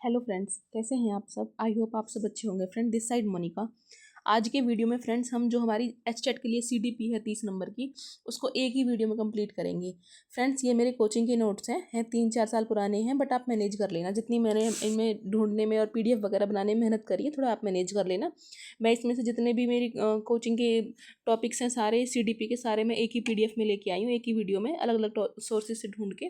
Hello friends, कैसे हैं आप सब। आई होप आप सब अच्छे होंगे। Friend, this side Monica. आज के वीडियो में फ्रेंड्स हम जो हमारी एचटेट के लिए सीडीपी है 30 नंबर की, उसको एक ही वीडियो में कंप्लीट करेंगे। फ्रेंड्स, ये मेरे कोचिंग के नोट्स हैं 3-4 साल पुराने हैं, बट आप मैनेज कर लेना। जितनी मैंने इनमें ढूंढने में और पीडीएफ वगैरह बनाने में मेहनत करी है, थोड़ा आप मैनेज कर लेना। मैं इसमें से जितने भी मेरी कोचिंग के टॉपिक्स हैं सारे सीडीपी के, सारे मैं एक ही पीडीएफ में लेके आई हूँ, एक ही वीडियो में अलग अलग सोर्सेज से ढूंढ के।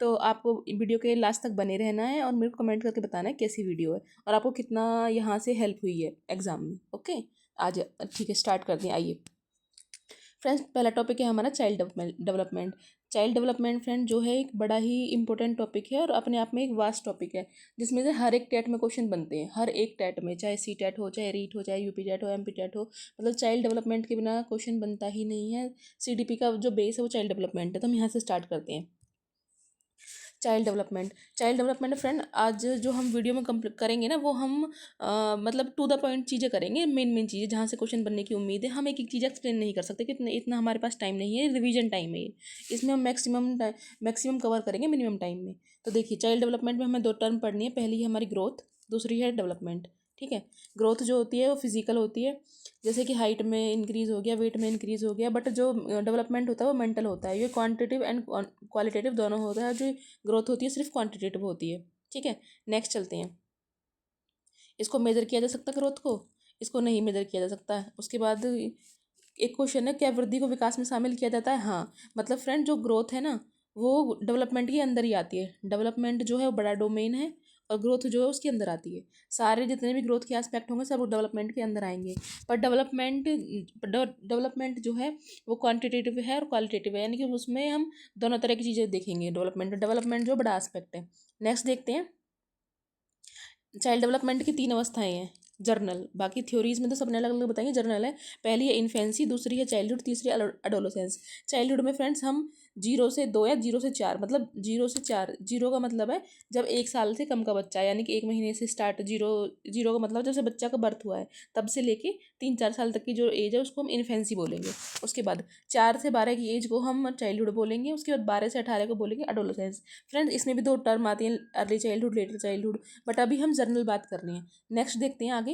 तो आपको वीडियो के लास्ट तक बने रहना है और मेरे को कमेंट करके बताना है कैसी वीडियो है और आपको कितना यहाँ से हेल्प हुई है एग्जाम में। ओके, आज ठीक है, स्टार्ट कर दें। आइए फ्रेंड्स, पहला टॉपिक है हमारा child development. Child development friend जो है एक बड़ा ही इंपॉर्टेंट टॉपिक है और अपने आप में एक वास्ट टॉपिक है, जिसमें से हर एक टेट में क्वेश्चन बनते हैं। हर एक टेट में, चाहे सी टेट हो, चाहे रीट हो, चाहे यूपी टेट हो, एमपी टेट हो, मतलब चाइल्ड डेवलपमेंट के बिना क्वेश्चन बनता ही नहीं है। सीडीपी का जो बेस है वो चाइल्ड डेवलपमेंट है। तो हम यहाँ से स्टार्ट करते हैं। चाइल्ड डेवलपमेंट फ्रेंड, आज जो हम वीडियो में कंप्लीट करेंगे ना, वो हम मतलब टू द पॉइंट चीज़ें करेंगे। मेन चीज़ें जहाँ से क्वेश्चन बनने की उम्मीद है। हम एक एक चीज़ एक्सप्लेन नहीं कर सकते, कि इतना हमारे पास टाइम नहीं है। रिवीजन टाइम है ये, इसमें हम मैक्सिमम कवर करेंगे मिनिमम टाइम में। तो देखिए, चाइल्ड डेवलपमेंट में हमें दो टर्म पढ़नी है। पहली है हमारी ग्रोथ, दूसरी है डेवलपमेंट। ठीक है, ग्रोथ जो होती है वो फिजिकल होती है, जैसे कि हाइट में इंक्रीज़ हो गया, वेट में इंक्रीज़ हो गया। बट जो डेवलपमेंट होता है वो मेंटल होता है। ये क्वांटिटेटिव एंड क्वालिटेटिव दोनों होता है। जो ग्रोथ होती है सिर्फ क्वांटिटेटिव होती है। ठीक है, नेक्स्ट चलते हैं। इसको मेजर किया जा सकता है ग्रोथ को, इसको नहीं मेजर किया जा सकता है। उसके बाद एक क्वेश्चन है, क्या वृद्धि को विकास में शामिल किया जाता है। हाँ, मतलब फ्रेंड जो ग्रोथ है ना, वो डेवलपमेंट के अंदर ही आती है। डेवलपमेंट जो है वो बड़ा डोमेन है और ग्रोथ जो है उसके अंदर आती है। सारे जितने भी ग्रोथ के एस्पेक्ट होंगे सब डेवलपमेंट के अंदर आएंगे। पर डेवलपमेंट जो है वो क्वांटिटेटिव है और क्वालिटेटिव है, यानी कि उसमें हम दोनों तरह की चीज़ें देखेंगे। डेवलपमेंट जो बड़ा एस्पेक्ट है। नेक्स्ट देखते हैं। चाइल्ड डेवलपमेंट की 3 अवस्थाएं हैं। जर्नल, बाकी थ्योरीज में तो सबने अलग अलग बताएंगे। जर्नल है, पहली है इन्फेंसी, दूसरी है चाइल्डहुड, तीसरी एडोलेसेंस। चाइल्डहुड में फ्रेंड्स हम 0 से 2 या 0 से 4, मतलब 0 से 4। 0 का मतलब है जब 1 साल से कम का बच्चा है, यानी कि 1 महीने से स्टार्ट। जीरो जीरो का मतलब जब से बच्चा का बर्थ हुआ है तब से लेके 3-4 साल तक की जो एज है उसको हम इन्फेंसी बोलेंगे। उसके बाद 4 से 12 की एज को हम चाइल्डहुड बोलेंगे। उसके बाद 12 से 18 को बोलेंगे एडोलेसेंस। फ्रेंड्स, इसमें भी 2 टर्म आती हैं, early childhood, letter childhood. But अभी हम जनरल बात कर रहे हैं। नेक्स्ट देखते हैं आगे।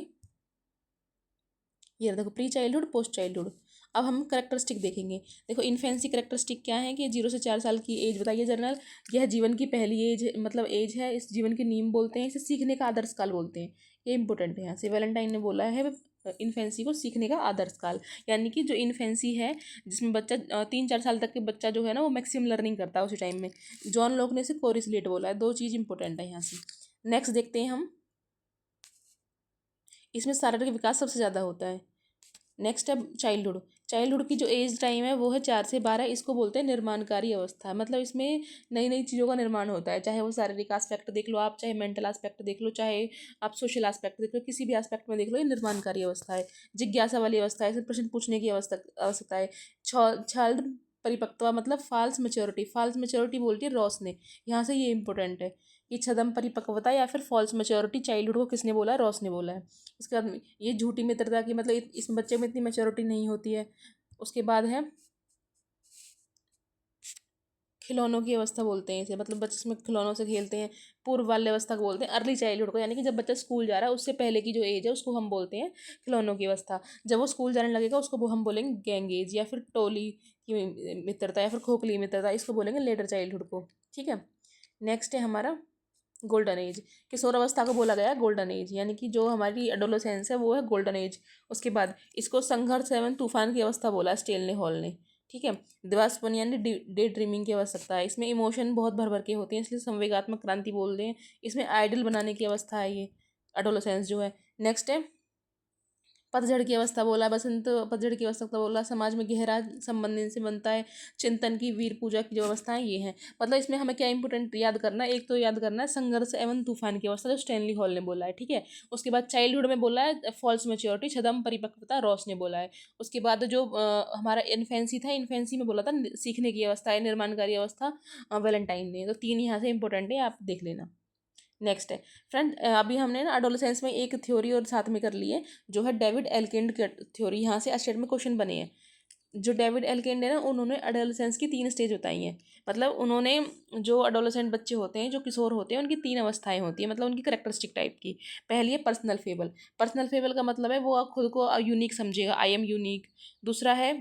ये देखो, प्री चाइल्डहुड, पोस्ट चाइल्डहुड। अब हम करेक्टरिस्टिक देखेंगे। देखो, इन्फेंसी करेक्टरिस्टिक क्या है कि 0 से 4 साल की एज बताइए जनरल। यह जीवन की पहली एज, मतलब एज है। इस जीवन की नींव बोलते हैं, इसे सीखने का आदर्श काल बोलते हैं। ये इंपॉर्टेंट है। यहाँ से वैलेंटाइन ने बोला है इन्फेंसी को सीखने का आदर्श काल, यानी कि जो इन्फेंसी है जिसमें बच्चा 3-4 साल तक के बच्चा जो है ना वो मैक्सिमम लर्निंग करता है उसी टाइम में। जॉन लॉक ने इसे कोरिलेट बोला है। दो चीज़ इंपॉर्टेंट है यहाँ से। नेक्स्ट देखते हैं हम। इसमें शारीरिक विकास सबसे ज़्यादा होता है। नेक्स्ट है चाइल्डहुड। चाइल्डहुड की जो एज टाइम है वो है 4 से 12। इसको बोलते हैं निर्माणकारी अवस्था। मतलब इसमें नई नई चीज़ों का निर्माण होता है, चाहे वो शारीरिक एस्पेक्ट देख लो आप, चाहे मेंटल एस्पेक्ट देख लो, चाहे आप सोशल एस्पेक्ट देख लो, किसी भी एस्पेक्ट में देख लो, ये निर्माणकारी अवस्था है। जिज्ञासा वाली अवस्था है, प्रश्न पूछने की अवस्था है। चाइल्ड परिपक्वता मतलब फाल्स मेच्योरिटी। फाल्स मेच्योरिटी बोलती है रॉस ने। यहाँ से ये इंपॉर्टेंट है कि छदम परिपक्वता या फिर फॉल्स मेच्योरिटी चाइल्डहुड को किसने बोला है, रॉस ने बोला है। इसके बाद ये झूठी मित्रता की, मतलब इस बच्चे में इतनी मेच्योरिटी नहीं होती है। उसके बाद है खिलौनों की अवस्था बोलते हैं इसे, मतलब बच्चे इसमें खिलौनों से खेलते हैं। पूर्व बाल्य अवस्था को बोलते हैं अर्ली चाइल्डहुड को, यानी कि जब बच्चा स्कूल जा रहा है उससे पहले की जो एज है उसको हम बोलते हैं खिलौनों की अवस्था। जब वो स्कूल जाने लगेगा उसको वो हम बोलेंगे गैंग एज, या फिर टोली की मित्रता, या फिर खोखली मित्रता, इसको बोलेंगे लेटर चाइल्डहुड को। ठीक है, नेक्स्ट है हमारा गोल्डन एज। किशोर अवस्था को बोला गया गोल्डन एज, यानी कि जो हमारी एडोलेसेंस है वो है गोल्डन एज। उसके बाद इसको संघर्ष एवं तूफान की अवस्था बोला स्टेल ने, हॉल ने। ठीक है, दिवास्पन यानी डे ड्रीमिंग की आवश्यकता है। इसमें इमोशन बहुत भर भर के होती हैं, इसलिए संवेगात्मक क्रांति बोलते हैं। इसमें आइडल बनाने की अवस्था है ये एडोलेसेंस जो है। नेक्स्ट है पतझड़ की अवस्था बोला, बसंत पतझड़ की अवस्था बोला, समाज में गहरा संबंध इनसे बनता है। चिंतन की, वीर पूजा की जो अवस्थाएं ये हैं। मतलब इसमें हमें क्या इंपॉर्टेंट याद करना है, एक तो याद करना है संघर्ष एवं तूफान की अवस्था, जो स्टैनली हॉल ने बोला है। ठीक है, उसके बाद चाइल्डहुड में बोला है फॉल्स मेच्योरिटी, छदम परिपक्वता, रॉस ने बोला है। उसके बाद जो हमारा इन्फेंसी था, इन्फेंसी में बोला था सीखने की अवस्था है, निर्माणकारी अवस्था, वैलेंटाइन ने। तो 3 यहाँ से इंपॉर्टेंट है, आप देख लेना। नेक्स्ट है फ्रेंड, अभी हमने ना एडोलेसेंस में एक थ्योरी और साथ में कर ली है, जो है डेविड एल्किंड की थ्योरी। यहाँ से स्टेट में क्वेश्चन बने हैं। जो डेविड एल्किंड है ना, उन्होंने एडोलेसेंस की 3 स्टेज बताई हैं। मतलब उन्होंने जो एडोलेसेंट बच्चे होते हैं, जो किशोर होते हैं, उनकी 3 अवस्थाएं होती हैं, मतलब उनकी करेक्टरिस्टिक टाइप की। पहली है पर्सनल फेबल। पर्सनल फेबल का मतलब है वो खुद को यूनिक समझेगा, आई एम यूनिक। दूसरा है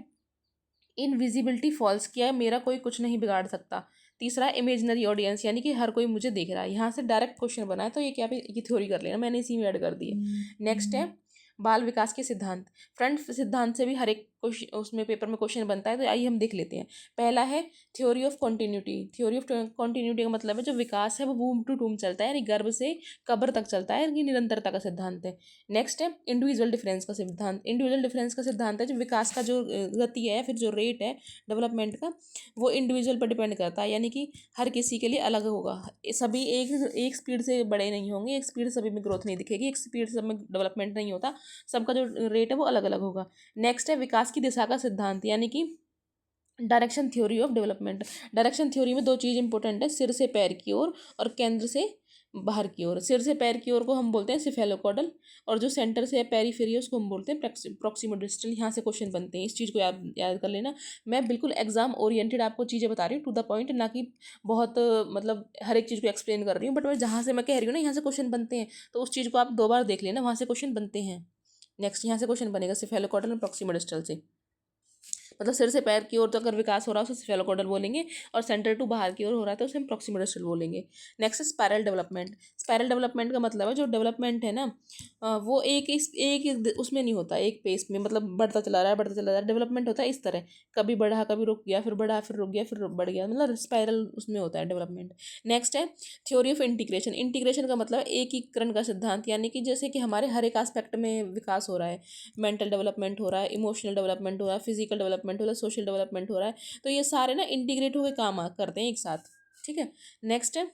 इनविजिबिलिटी फॉल्स, किया मेरा कोई कुछ नहीं बिगाड़ सकता। तीसरा इमेजिनरी ऑडियंस, यानी कि हर कोई मुझे देख रहा है। यहाँ से डायरेक्ट क्वेश्चन बना है, तो ये क्या ये थ्योरी कर लेना, मैंने इसी में ऐड कर दी है। नेक्स्ट है बाल विकास के सिद्धांत। फ्रंट सिद्धांत से भी हर एक क्वेश्चन उसमें पेपर में क्वेश्चन बनता है, तो आइए हम देख लेते हैं। पहला है theory of continuity. Theory of continuity का मतलब है जो विकास है वो वूम टू टूम चलता है, यानी गर्भ से कब्र तक चलता है, ये निरंतरता का सिद्धांत है। नेक्स्ट है इंडिविजुअल डिफरेंस का सिद्धांत। इंडिविजुअल डिफरेंस का सिद्धांत है जो विकास का जो गति है, फिर जो रेट है डेवलपमेंट का, वो इंडिविजुअल पर डिपेंड करता है, यानी कि हर किसी के लिए अलग होगा। सभी एक स्पीड से बड़े नहीं होंगे, एक स्पीड सभी में ग्रोथ नहीं दिखेगी, एक स्पीड सब में डेवलपमेंट नहीं होता, सबका जो रेट है वो अलग अलग होगा। नेक्स्ट है विकास की दिशा का सिद्धांत, यानी कि direction theory of development. Direction theory में 2 चीज़ इंपॉर्टेंट है, सिर से पैर की ओर और केंद्र से बाहर की ओर। सिर से पैर की ओर को हम बोलते हैं सिफेलोकॉडल, और जो सेंटर से पेरीफेरी है उसको हम बोलते हैं प्रॉक्सिमो डिस्टल। यहाँ से क्वेश्चन बनते हैं, इस चीज़ को याद याद कर लेना। मैं बिल्कुल एग्जाम ओरिएंटेड आपको चीज़ें बता रही हूँ, टू द पॉइंट, ना कि बहुत मतलब हर एक चीज़ को एक्सप्लेन कर रही हूँ, बट मैं जहाँ से मैं कह रही हूँ ना यहाँ से क्वेश्चन बनते हैं, तो उस चीज़ को आप 2 बार देख लेना, वहाँ से क्वेश्चन बनते हैं। नेक्स्ट यहाँ से क्वेश्चन बनेगा सिफेलोकॉडल और प्रॉक्सिमो डिस्टल से। मतलब सिर से पैर की ओर तो अगर विकास हो रहा है उसे सेफेलोकॉडल बोलेंगे, और सेंटर टू बाहर की ओर हो रहा है तो उसे हम प्रॉक्सिमल डिस्टल बोलेंगे। नेक्स्ट है स्पाइरल डेवलपमेंट। स्पाइरल डेवलपमेंट का मतलब है जो डेवलपमेंट है ना, वो एक उसमें नहीं होता, एक पेस में, मतलब बढ़ता चला रहा है बढ़ता चला रहा है। डेवलपमेंट होता है इस तरह, कभी बढ़ा कभी रुक गया, फिर बढ़ा फिर रुक गया फिर बढ़ गया, मतलब स्पाइरल उसमें होता है डेवलपमेंट। नेक्स्ट है थ्योरी ऑफ इंटीग्रेशन। इंटीग्रेशन का मतलब एकीकरण का सिद्धांत, यानी कि जैसे कि हमारे हर एक एस्पेक्ट में विकास हो रहा है, मेंटल डेवलपमेंट हो रहा है, इमोशनल डेवलपमेंट हो रहा है, फिजिकल डेवलपमेंट हो रहा है, सोशल डेवलपमेंट हो रहा है, तो ये सारे ना इंटीग्रेट होकर काम करते हैं एक साथ। ठीक है। नेक्स्ट है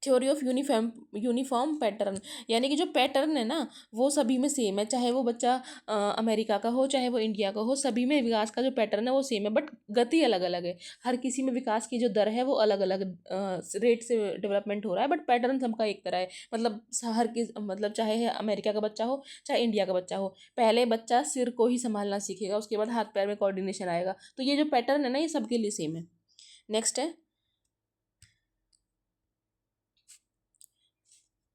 थ्योरी ऑफ यूनिफॉर्म पैटर्न, यानी कि जो पैटर्न है ना वो सभी में सेम है, चाहे वो बच्चा अमेरिका का हो चाहे वो इंडिया का हो, सभी में विकास का जो पैटर्न है वो सेम है, बट गति अलग अलग है। हर किसी में विकास की जो दर है वो अलग अलग रेट से डेवलपमेंट हो रहा है, बट पैटर्न सबका एक तरह है। मतलब हर किस मतलब चाहे अमेरिका का बच्चा हो चाहे इंडिया का बच्चा हो, पहले बच्चा सिर को ही संभालना सीखेगा, उसके बाद हाथ पैर में कोऑर्डिनेशन आएगा, तो ये जो पैटर्न है ना ये सबके लिए सेम है। नेक्स्ट है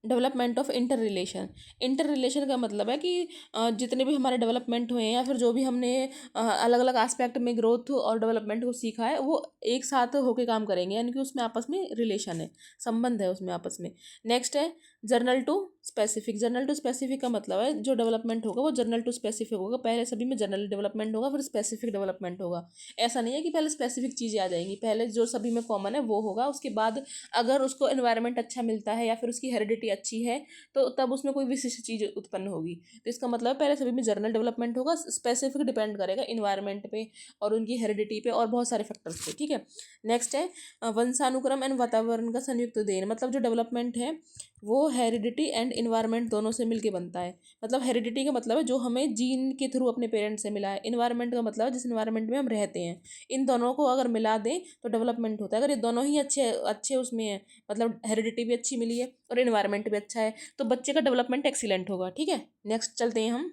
development of inter relation. Inter relation का मतलब है कि जितने भी हमारे डेवलपमेंट हुए हैं या फिर जो भी हमने अलग अलग एस्पेक्ट में ग्रोथ और डेवलपमेंट को सीखा है वो एक साथ होके काम करेंगे, यानी कि उसमें आपस में रिलेशन है, संबंध है उसमें आपस में। नेक्स्ट है general to specific. General to specific का मतलब है जो डेवलपमेंट होगा वो जर्नल टू स्पेसिफिक होगा, पहले सभी में जनरल डेवलपमेंट होगा फिर स्पेसिफिक डेवलपमेंट होगा। ऐसा नहीं है कि पहले स्पेसिफिक चीज़ें आ जाएंगी, पहले जो सभी में कॉमन है वो होगा, उसके बाद अगर उसको एनवायरनमेंट अच्छा मिलता है या फिर उसकी हेरिडिटी अच्छी है तो तब उसमें कोई विशिष्ट चीज़ उत्पन्न होगी। तो इसका मतलब पहले सभी में जर्नल डेवलपमेंट होगा, स्पेसिफिक डिपेंड करेगा इन्वायरमेंट पे और उनकी हेरिडिटी पे और बहुत सारे फैक्टर्स पे। ठीक है। नेक्स्ट है वंशानुक्रम एंड वातावरण का संयुक्त देन। मतलब जो डेवलपमेंट है वो हेरिडिटी एंड इन्वायरमेंट दोनों से मिलके बनता है। मतलब हेरिडिटी का मतलब है जो हमें जीन के थ्रू अपने पेरेंट्स से मिला है, इन्वायरमेंट का मतलब है जिस इन्वायरमेंट में हम रहते हैं। इन दोनों को अगर मिला दें तो डेवलपमेंट होता है। अगर ये दोनों ही अच्छे अच्छे उसमें है, मतलब हेरिडिटी भी अच्छी मिली है और इन्वायरमेंट भी अच्छा है, तो बच्चे का डेवलपमेंट एक्सीलेंट होगा। ठीक है। नेक्स्ट चलते हैं हम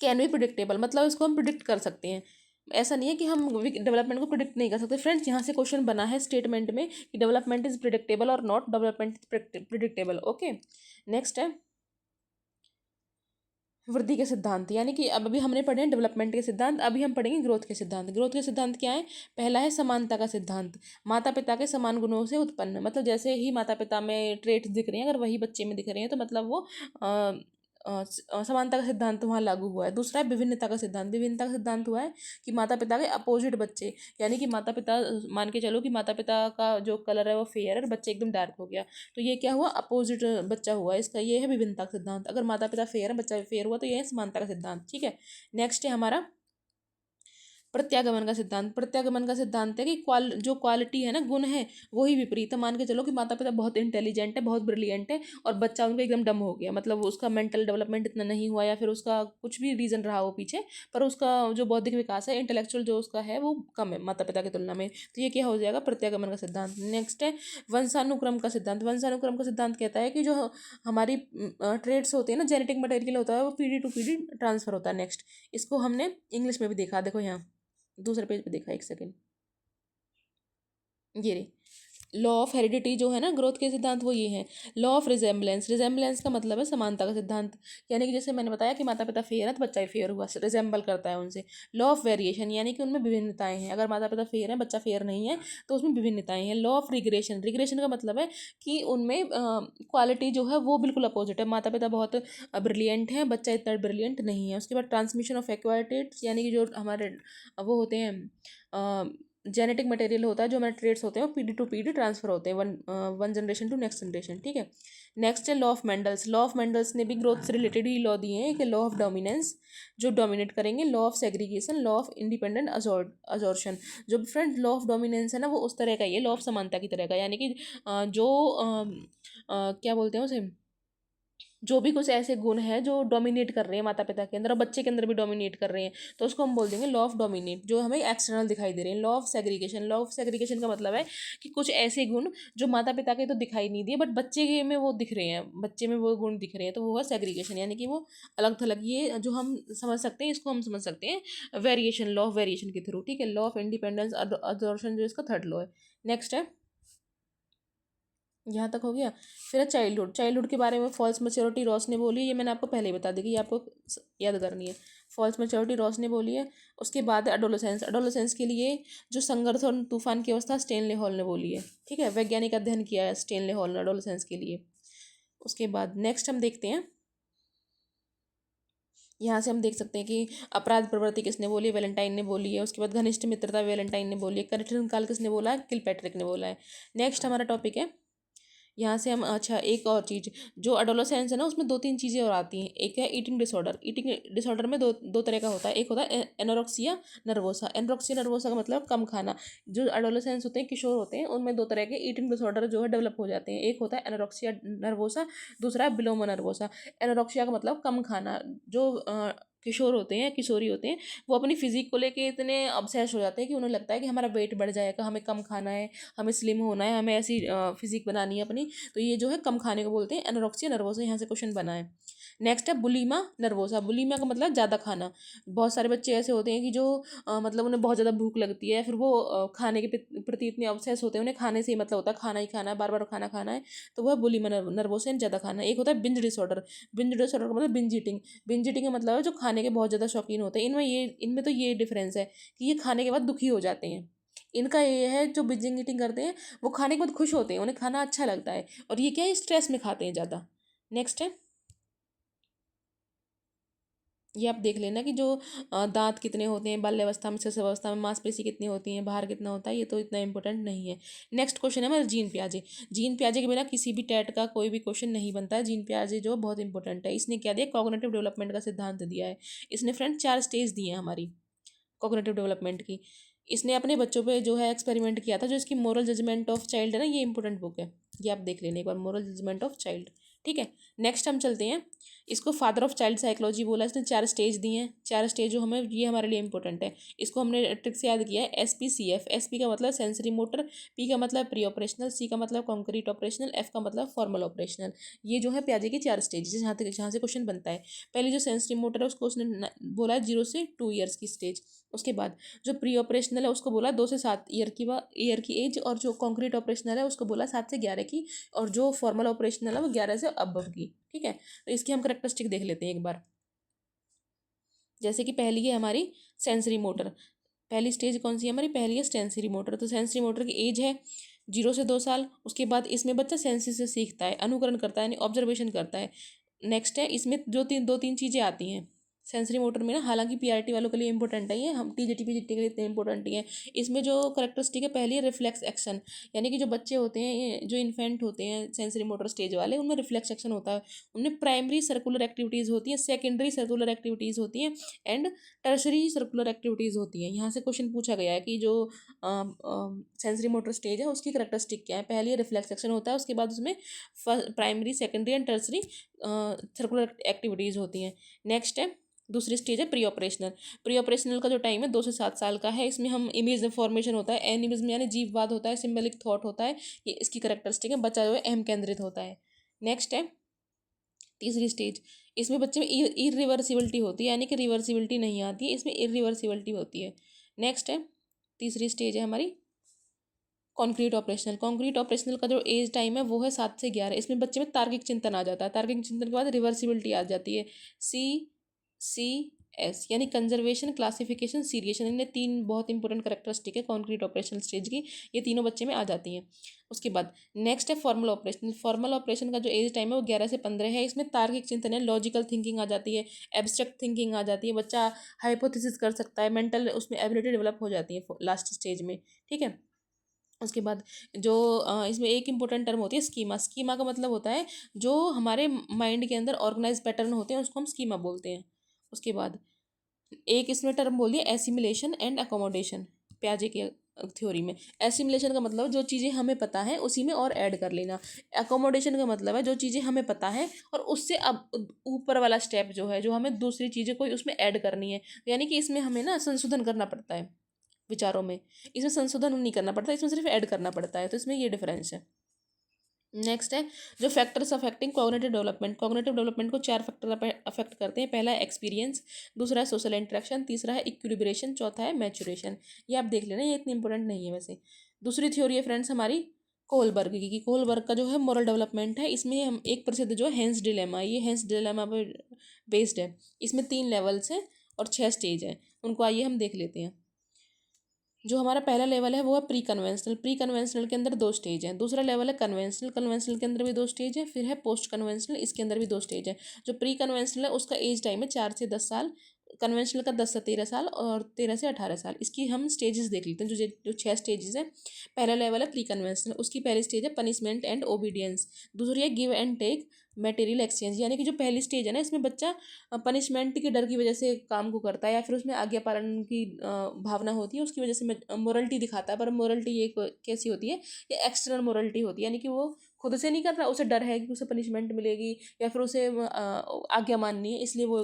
कैन बी प्रिडिक्टेबल। मतलब इसको हम प्रिडिक्ट कर सकते हैं, ऐसा नहीं है कि हम डेवलपमेंट को प्रिडिक्ट नहीं कर सकते। फ्रेंड्स यहाँ से क्वेश्चन बना है स्टेटमेंट में कि डेवलपमेंट इज प्रिडिक्टेबल और not development is predictable. Okay. Next है वृद्धि के सिद्धांत, यानी कि अब अभी हमने पढ़े हैं डेवलपमेंट के सिद्धांत, अभी हम पढ़ेंगे ग्रोथ के सिद्धांत। ग्रोथ के सिद्धांत क्या है? पहला है समानता का सिद्धांत। माता पिता के समान गुणों से उत्पन्न, मतलब जैसे ही माता पिता में ट्रेट्स दिख रहे हैं अगर वही बच्चे में दिख रहे हैं तो मतलब वो समानता का सिद्धांत वहाँ लागू हुआ है। दूसरा है विभिन्नता का सिद्धांत। विभिन्नता का सिद्धांत हुआ है कि माता पिता के अपोजिट बच्चे, यानी कि माता पिता, मान के चलो कि माता पिता का जो कलर है वो फेयर है और बच्चे एकदम डार्क हो गया, तो ये क्या हुआ? अपोजिट बच्चा हुआ, इसका ये है विभिन्नता का सिद्धांत। अगर माता पिता फेयर है बच्चा फेयर हुआ तो ये है समानता का सिद्धांत। ठीक है। नेक्स्ट है हमारा प्रत्यागमन का सिद्धांत, प्रत्यागमन का सिद्धांत है कि जो क्वालिटी है ना, गुण है, वही विपरीत है। मान के चलो कि माता पिता बहुत इंटेलिजेंट है, बहुत ब्रिलियंट है, और बच्चा उनका एकदम डम हो गया, मतलब उसका मेंटल डेवलपमेंट इतना नहीं हुआ, या फिर उसका कुछ भी रीज़न रहा हो पीछे, पर उसका जो बौद्धिक विकास है, इंटेलेक्चुअल जो उसका है, वो कम है माता पिता की तुलना में। तो ये क्या हो जाएगा, प्रत्यागमन का सिद्धांत। नेक्स्ट है वंशानुक्रम का सिद्धांत। वंशानुक्रम का सिद्धांत कहता है कि जो हमारी ट्रेड्स होते हैं ना, जेनेटिक मटेरियल होता है, वो पीढ़ी टू पीढ़ी ट्रांसफर होता है। नेक्स्ट, इसको हमने इंग्लिश में भी देखा, देखो यहाँ दूसरे पेज पे देखा, एक सेकेंड, ये रही लॉ ऑफ हेरिडिटी जो है ना, ग्रोथ के सिद्धांत, वो ये है। लॉ ऑफ रिजेम्बलेंस, रिजेम्बलेंस का मतलब है समानता का सिद्धांत, यानी कि जैसे मैंने बताया कि माता पिता फेयर है तो बच्चा भी फेयर हुआ, रिजेंबल करता है उनसे। लॉ ऑफ वेरिएशन, यानी कि उनमें विभिन्नताएं हैं, अगर माता पिता फेयर है, बच्चा फेयर नहीं है, तो उसमें विभिन्नताएं हैं। लॉ ऑफ रिग्रेशन, रिग्रेशन का मतलब है कि उनमें क्वालिटी जो है वो बिल्कुल अपोजिट है, माता पिता बहुत ब्रिलियंट है, बच्चा इतना ब्रिलियंट नहीं है। उसके बाद ट्रांसमिशन ऑफ एक्वायर्ड ट्रेट्स, यानी कि जो हमारे वो होते हैं जेनेटिक मटेरियल होता है, जो हमारे ट्रेड्स होते हैं, वो पीढ़ी टू पीढ़ी ट्रांसफर होते हैं, one generation to next generation, ठीक है। नेक्स्ट है law of Mendel's. Law of Mendel's ने भी ग्रोथ से रिलेटेड ही लॉ दिए हैं कि लॉ ऑफ डोमिनेंस, जो डोमिनेट करेंगे। Law of segregation, law of independent assortment. जो फ्रेंड लॉ ऑफ डोमिनेंस है ना, वो उस तरह का ही है, लॉ ऑफ समानता की तरह का, यानी कि जो क्या बोलते हैं उसे, जो भी कुछ ऐसे गुण हैं जो डोमिनेट कर रहे हैं माता पिता के अंदर और बच्चे के अंदर भी डोमिनेट कर रहे हैं, तो उसको हम बोल देंगे लॉ ऑफ डोमिनेट, जो हमें एक्सटर्नल दिखाई दे रहे हैं। Law of segregation, law of segregation का मतलब है कि कुछ ऐसे गुण जो माता पिता के तो दिखाई नहीं दिए, बट बच्चे के में वो दिख रहे हैं, बच्चे में वो गुण दिख रहे हैं, तो वो हुआ सेग्रीगेशन, यानी कि वो अलग थलग। ये जो हम समझ सकते हैं, इसको हम समझ सकते हैं वेरिएशन, लॉ ऑफ वेरिएशन के थ्रू, ठीक है। लॉ ऑफ इंडिपेंडेंस अजॉर्शन, जो इसका थर्ड लॉ है। नेक्स्ट है, यहाँ तक हो गया। फिर है चाइल्डहुड। चाइल्डहुड के बारे में फॉल्स मेच्योरिटी रॉस ने बोली है, ये मैंने आपको पहले ही बता दी कि ये आपको याद करनी है। फॉल्स मेच्योरिटी रॉस ने बोली है। उसके बाद है एडोलेसेंस। एडोलेसेंस के लिए जो संघर्ष और तूफान की अवस्था स्टेनले हॉल ने बोली है, ठीक है, वैज्ञानिक अध्ययन किया है स्टेनले हॉल ने एडोलेसेंस के लिए। उसके बाद नेक्स्ट हम देखते हैं, यहाँ से हम देख सकते हैं कि अपराध प्रवृत्ति किसने बोली है, वैलेंटाइन ने बोली है। उसके बाद घनिष्ठ मित्रता वैलेंटाइन ने बोली है। कठिन काल किसने बोला है, किलपैट्रिक ने बोला है। नेक्स्ट हमारा टॉपिक है, यहाँ से हम, अच्छा एक और चीज़, जो एडोलेसेंस है ना, उसमें दो तीन चीज़ें और आती हैं। एक है ईटिंग डिसऑर्डर। ईटिंग डिसऑर्डर में दो तरह का होता है। एक होता है एनोरेक्सिया नर्वोसा। एनोरेक्सिया नर्वोसा का मतलब कम खाना। जो एडोलेसेंस होते हैं, किशोर होते हैं, उनमें दो तरह के ईटिंग डिसऑर्डर जो है डेवलप हो जाते हैं। एक होता है एनोरेक्सिया नर्वोसा, दूसरा है बिलोमा नर्वोसा। एनोरेक्सिया का मतलब कम खाना। जो किशोर होते हैं, किशोरी होते हैं, वो अपनी फिजिक को लेके इतने ऑब्सेस हो जाते हैं कि उन्हें लगता है कि हमारा वेट बढ़ जाएगा, हमें कम खाना है, हमें स्लिम होना है, हमें ऐसी फिजिक बनानी है अपनी। तो ये जो है कम खाने को बोलते हैं, एनोरेक्सिया नर्वोसा। यहाँ से क्वेश्चन बना है। नेक्स्ट है बुलीमा नर्वोसा। बुलीमा का मतलब ज़्यादा खाना। बहुत सारे बच्चे ऐसे होते हैं कि जो मतलब उन्हें बहुत ज़्यादा भूख लगती है, फिर वो खाने के प्रति इतने ऑब्सेस होते हैं, उन्हें खाने से ही मतलब होता है, खाना ही खाना है, बार बार खाना खाना है, तो वह बुलीमा नर्वोसा, ज़्यादा खाना। एक होता है बिंज डिसऑर्डर। बिंज डिसऑर्डर का मतलब बिंज ईटिंग। बिंज ईटिंग का मतलब है जो खाने के बहुत ज़्यादा शौकीन होते हैं। इनमें तो ये डिफरेंस है कि ये खाने के बाद दुखी हो जाते हैं। इनका ये है, जो बिंजिंग ईटिंग करते हैं वो खाने के बाद खुश होते हैं, उन्हें खाना अच्छा लगता है, और ये क्या है, स्ट्रेस में खाते हैं ज़्यादा। नेक्स्ट है, ये आप देख लेना कि जो दांत कितने होते हैं बाल्यावस्था में, शिशुअवस्था में, मांसपेशी कितनी होती है, भार कितना होता है, ये तो इतना इंपॉर्टेंट नहीं है। नेक्स्ट क्वेश्चन है हमारा जीन पियाजे। जीन पियाजे के बिना किसी भी टेट का कोई भी क्वेश्चन नहीं बनता है। जीन पियाजे जो बहुत इंपॉर्टेंट है, इसने क्या दिया, कॉग्निटिव डेवलपमेंट का सिद्धांत दिया है। इसने फ्रेंड 4 स्टेज दिए हैं हमारी कॉग्निटिव डेवलपमेंट की। इसने अपने बच्चों पे जो है एक्सपेरिमेंट किया था। जो इसकी मोरल जजमेंट ऑफ चाइल्ड है ना, ये इंपॉर्टेंट बुक है, ये आप देख लेना एक बार, मोरल जजमेंट ऑफ चाइल्ड, ठीक है। नेक्स्ट हम चलते हैं, इसको फादर ऑफ चाइल्ड साइकोलॉजी बोला। इसने 4 स्टेज दिए हैं, 4 स्टेज जो हमें, ये हमारे लिए इंपॉर्टेंट है। इसको हमने ट्रिक से याद किया है, SPCF। SP का मतलब सेंसरी मोटर, P का मतलब प्री ऑपरेशनल, C का मतलब कॉन्क्रीट ऑपरेशनल, F का मतलब फॉर्मल ऑपरेशनल। ये जो है प्याजे की 4 स्टेज, जहाँ से क्वेश्चन बनता है। पहले जो सेंसरी मोटर है उसको उसने बोला है 0 से 2 ईयर्स की स्टेज। उसके बाद जो प्री ऑपरेशनल है उसको बोला 2 से 7 ईयर की एज, और जो कॉन्क्रीट ऑपरेशनल है उसको बोला 7 से 11 की, और जो फॉर्मल ऑपरेशनल है वो 11 से अबव की, ठीक है। तो इसकी हम करेक्टरिस्टिक देख लेते हैं एक बार। जैसे कि पहली है हमारी सेंसरी मोटर। पहली स्टेज कौन सी है हमारी, पहली है सेंसरी मोटर। तो सेंसरी मोटर की एज है 0 से 2 साल। उसके बाद इसमें बच्चा सेंसिस से सीखता है, अनुकरण करता है, यानी ऑब्जर्वेशन करता है। नेक्स्ट है, इसमें जो दो तीन चीज़ें आती हैं। सेंसरी मोटर में ना, हालांकि पीआरटी वालों के लिए इंपॉर्टेंट है ये, हम टीजीटी पीजीटी के लिए इतने इंपॉर्टेंट नहीं है। इसमें जो करेक्टरिस्टिक है, पहली है रिफ्लेक्स एक्शन, यानी कि जो बच्चे होते हैं, जो इन्फेंट होते हैं सेंसरी मोटर स्टेज वाले, उनमें रिफ्लेक्स एक्शन होता है। उनमें प्राइमरी सर्कुलर एक्टिविटीज़ होती है, सेकेंडरी सर्कुलर एक्टिविटीज़ होती हैं, एंड टर्शरी सर्कुलर एक्टिविटीज़ होती हैं। यहाँ से क्वेश्चन पूछा गया है कि जो सेंसरी मोटर स्टेज है उसकी करेक्टरिस्टिक क्या है। पहली है रिफ्लेक्स एक्शन होता है, उसके बाद उसमें primary, secondary and tertiary circular activities होती हैं। नेक्स्ट है दूसरी स्टेज है प्री ऑपरेशनल। प्री ऑपरेशनल का जो टाइम है 2 से 7 साल का है। इसमें हम इमेज फॉर्मेशन होता है, एनिमिज्म में यानी जीववाद होता है, सिंबलिक थॉट होता है, ये इसकी करेक्टरिस्टिक है। बच्चा जो है अहम केंद्रित होता है। नेक्स्ट है तीसरी स्टेज, इसमें बच्चे में इरिवर्सिबिलिटी होती है, यानी कि रिवर्सिबिलिटी नहीं आती है, इसमें इरिवर्सिबिलिटी होती है। नेक्स्ट है तीसरी स्टेज है हमारी कॉन्क्रीट ऑपरेशनल। कॉन्क्रीट ऑपरेशनल का जो एज टाइम है वो है 7 से 11। इसमें बच्चे में तार्किक चिंतन आ जाता है, तार्किक चिंतन के बाद रिवर्सिबिलिटी आ जाती है, CCS, यानी कंजर्वेशन, क्लासिफिकेशन, सीरिएशन। इन्हें 3 बहुत इंपॉर्टेंट करेक्टरिस्टिक है कॉन्क्रीट ऑपरेशनल स्टेज की, ये तीनों बच्चे में आ जाती हैं। उसके बाद नेक्स्ट है फॉर्मल ऑपरेशन। फॉर्मल ऑपरेशन का जो एज टाइम है वो 11 से 15 है। इसमें तार्किक चिंतन है, लॉजिकल थिंकिंग आ जाती है, एब्स्ट्रैक्ट थिंकिंग आ जाती है, बच्चा हाइपोथेसिस कर सकता है, मेंटल उसमें एबिलिटी डेवलप हो जाती है लास्ट स्टेज में। ठीक है। उसके बाद जो इसमें एक इम्पोर्टेंट टर्म होती है स्कीमा। स्कीमा का मतलब होता है जो हमारे माइंड के अंदर ऑर्गेनाइज पैटर्न होते हैं उसको हम स्कीमा बोलते हैं। उसके बाद एक इसमें टर्म बोलिए एसिमिलेशन एंड अकोमोडेशन, प्याजे के थ्योरी में। एसिमिलेशन का मतलब जो चीज़ें हमें पता है उसी में और ऐड कर लेना। अकोमोडेशन का मतलब है जो चीज़ें हमें पता है और उससे अब ऊपर वाला स्टेप जो है, जो हमें दूसरी चीज़ें कोई उसमें ऐड करनी है, यानी कि इसमें हमें ना संशोधन करना पड़ता है विचारों में। इसमें संशोधन नहीं करना पड़ता, इसमें सिर्फ ऐड करना पड़ता है, तो इसमें ये डिफरेंस है। नेक्स्ट है जो factors affecting cognitive development. Cognitive development को 4 फैक्टर अफेक्ट करते हैं। पहला है एक्सपीरियंस, दूसरा है सोशल इंटरेक्शन, तीसरा है इक्विलिब्रेशन, चौथा है मैचुरेशन। ये आप देख लेना, ये इतनी इंपॉर्टेंट नहीं है वैसे। दूसरी थ्योरी है फ्रेंड्स हमारी कोहलबर्ग की। कोहलबर्ग का जो है मॉरल डेवलपमेंट है। इसमें हम एक प्रसिद्ध जो है हेंस डिलेमा, ये हेंस डिलेमा पर बेस्ड है। इसमें 3 लेवल्स हैं और 6 स्टेज हैं, उनको आइए हम देख लेते हैं। जो हमारा पहला लेवल है वो है प्री कन्वेंशनल। प्री कन्वेंशनल के अंदर 2 स्टेज हैं। दूसरा लेवल है कन्वेंशनल। कन्वेंशनल के अंदर भी 2 स्टेज है। फिर है पोस्ट कन्वेंशनल, इसके अंदर भी 2 स्टेज है। जो प्री कन्वेंशनल है उसका एज टाइम है 4 से 10 साल, कन्वेंशनल का 10 से 13 साल और 13 से 18 साल। इसकी हम स्टेजेस देख लेते हैं, जो 6 स्टेजेस हैं। पहला लेवल है प्री कन्वेंशनल, उसकी पहली स्टेज है पनिशमेंट एंड ओबीडियंस। दूसरी है give and take material exchange, यानी कि जो पहली स्टेज है ना, इसमें बच्चा पनिशमेंट के डर की वजह से काम को करता है, या फिर उसमें आज्ञा पालन की भावना होती है, उसकी वजह से मोरलिटी दिखाता है। पर मोरलिटी ये कैसी होती है, ये एक्सटर्नल मोरलिटी होती है, यानी कि वो खुद से नहीं कर रहा, उसे डर है कि उसे पनिशमेंट मिलेगी या फिर उसे आज्ञा माननी है, इसलिए वो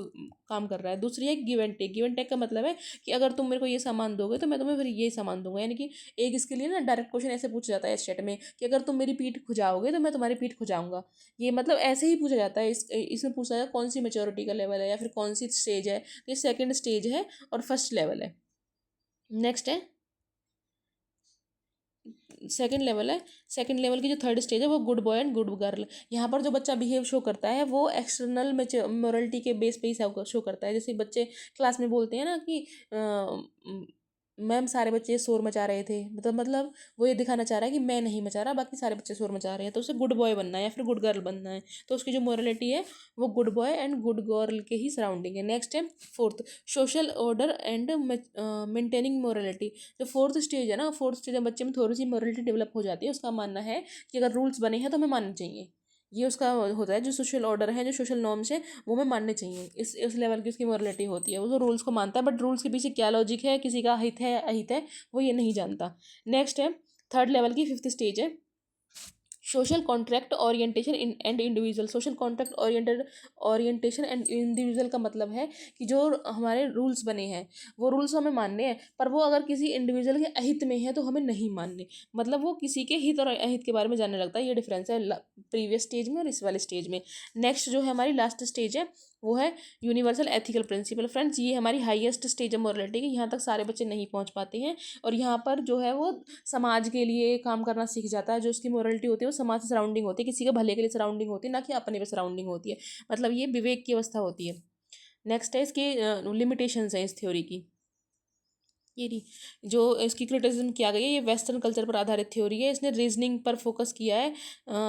काम कर रहा है। दूसरी है give and take. Give and take का मतलब है कि अगर तुम मेरे को ये सामान दोगे तो मैं तुम्हें फिर ये सामान दूंगा, यानी कि एक इसके लिए ना डायरेक्ट क्वेश्चन ऐसे पूछा जाता है स्टेट में कि अगर तुम मेरी पीठ खुजाओगे तो मैं तुम्हारी पीठ खुजाऊंगा। ये मतलब ऐसे ही पूछा जाता है। इसमें पूछा जाता है कौन सी मेच्योरिटी का लेवल है या फिर कौन सी स्टेज है। ये सेकंड स्टेज है और फर्स्ट लेवल है। नेक्स्ट है सेकंड लेवल है। सेकंड लेवल की जो थर्ड स्टेज है वो good boy and good girl. यहाँ पर जो बच्चा बिहेव शो करता है वो एक्सटर्नल मोरलिटी के बेस पे ही शो करता है। जैसे बच्चे क्लास में बोलते हैं ना कि मैम सारे बच्चे शोर मचा रहे थे, मतलब वो ये दिखाना चाह रहा है कि मैं नहीं मचा रहा, बाकी सारे बच्चे शोर मचा रहे हैं, तो उसे गुड बॉय बनना है या फिर गुड गर्ल बनना है। तो उसकी जो मोरलिटी है वो good boy and good girl के ही सराउंडिंग है। नेक्स्ट है fourth social order and maintaining morality. जो फोर्थ स्टेज है ना, फोर्थ स्टेज में बच्चे में थोड़ी सी मोरलिटी डेवलप हो जाती है। उसका मानना है कि अगर रूल्स बने हैं तो हमें मानने चाहिए, ये उसका होता है। जो सोशल ऑर्डर है, जो सोशल नॉर्म्स है वो हमें मानने चाहिए। इस लेवल की उसकी मोरलिटी होती है। वो जो रूल्स को मानता है, बट रूल्स के पीछे क्या लॉजिक है, किसी का हित है अहित है, वो ये नहीं जानता। नेक्स्ट है थर्ड लेवल की फिफ्थ स्टेज है social contract orientation and individual. Social contract orientation and individual का मतलब है कि जो हमारे रूल्स बने हैं वो रूल्स हमें मानने हैं, पर वो अगर किसी इंडिविजुअल के अहित में है तो हमें नहीं मानने। मतलब वो किसी के हित और अहित के बारे में जानने लगता है। ये डिफरेंस है प्रीवियस स्टेज में और इस वाले स्टेज में। नेक्स्ट जो है हमारी लास्ट स्टेज है वो है यूनिवर्सल एथिकल प्रिंसिपल। फ्रेंड्स ये हमारी हाईएस्ट स्टेज है मोरलिटी की, यहाँ तक सारे बच्चे नहीं पहुँच पाते हैं। और यहाँ पर जो है वो समाज के लिए काम करना सीख जाता है। जो उसकी मोरलिटी होती है वो समाज से सराउंडिंग होती है, किसी के भले के लिए सराउंडिंग होती है, ना कि अपने पे सराउंडिंग होती है। मतलब ये विवेक की अवस्था होती है। नेक्स्ट है इसकी लिमिटेशंस है इस थ्योरी की, ये रही जो इसकी क्रिटिसिज्म किया गया है, ये वेस्टर्न कल्चर पर आधारित थ्योरी है। इसने रीजनिंग पर फोकस किया है,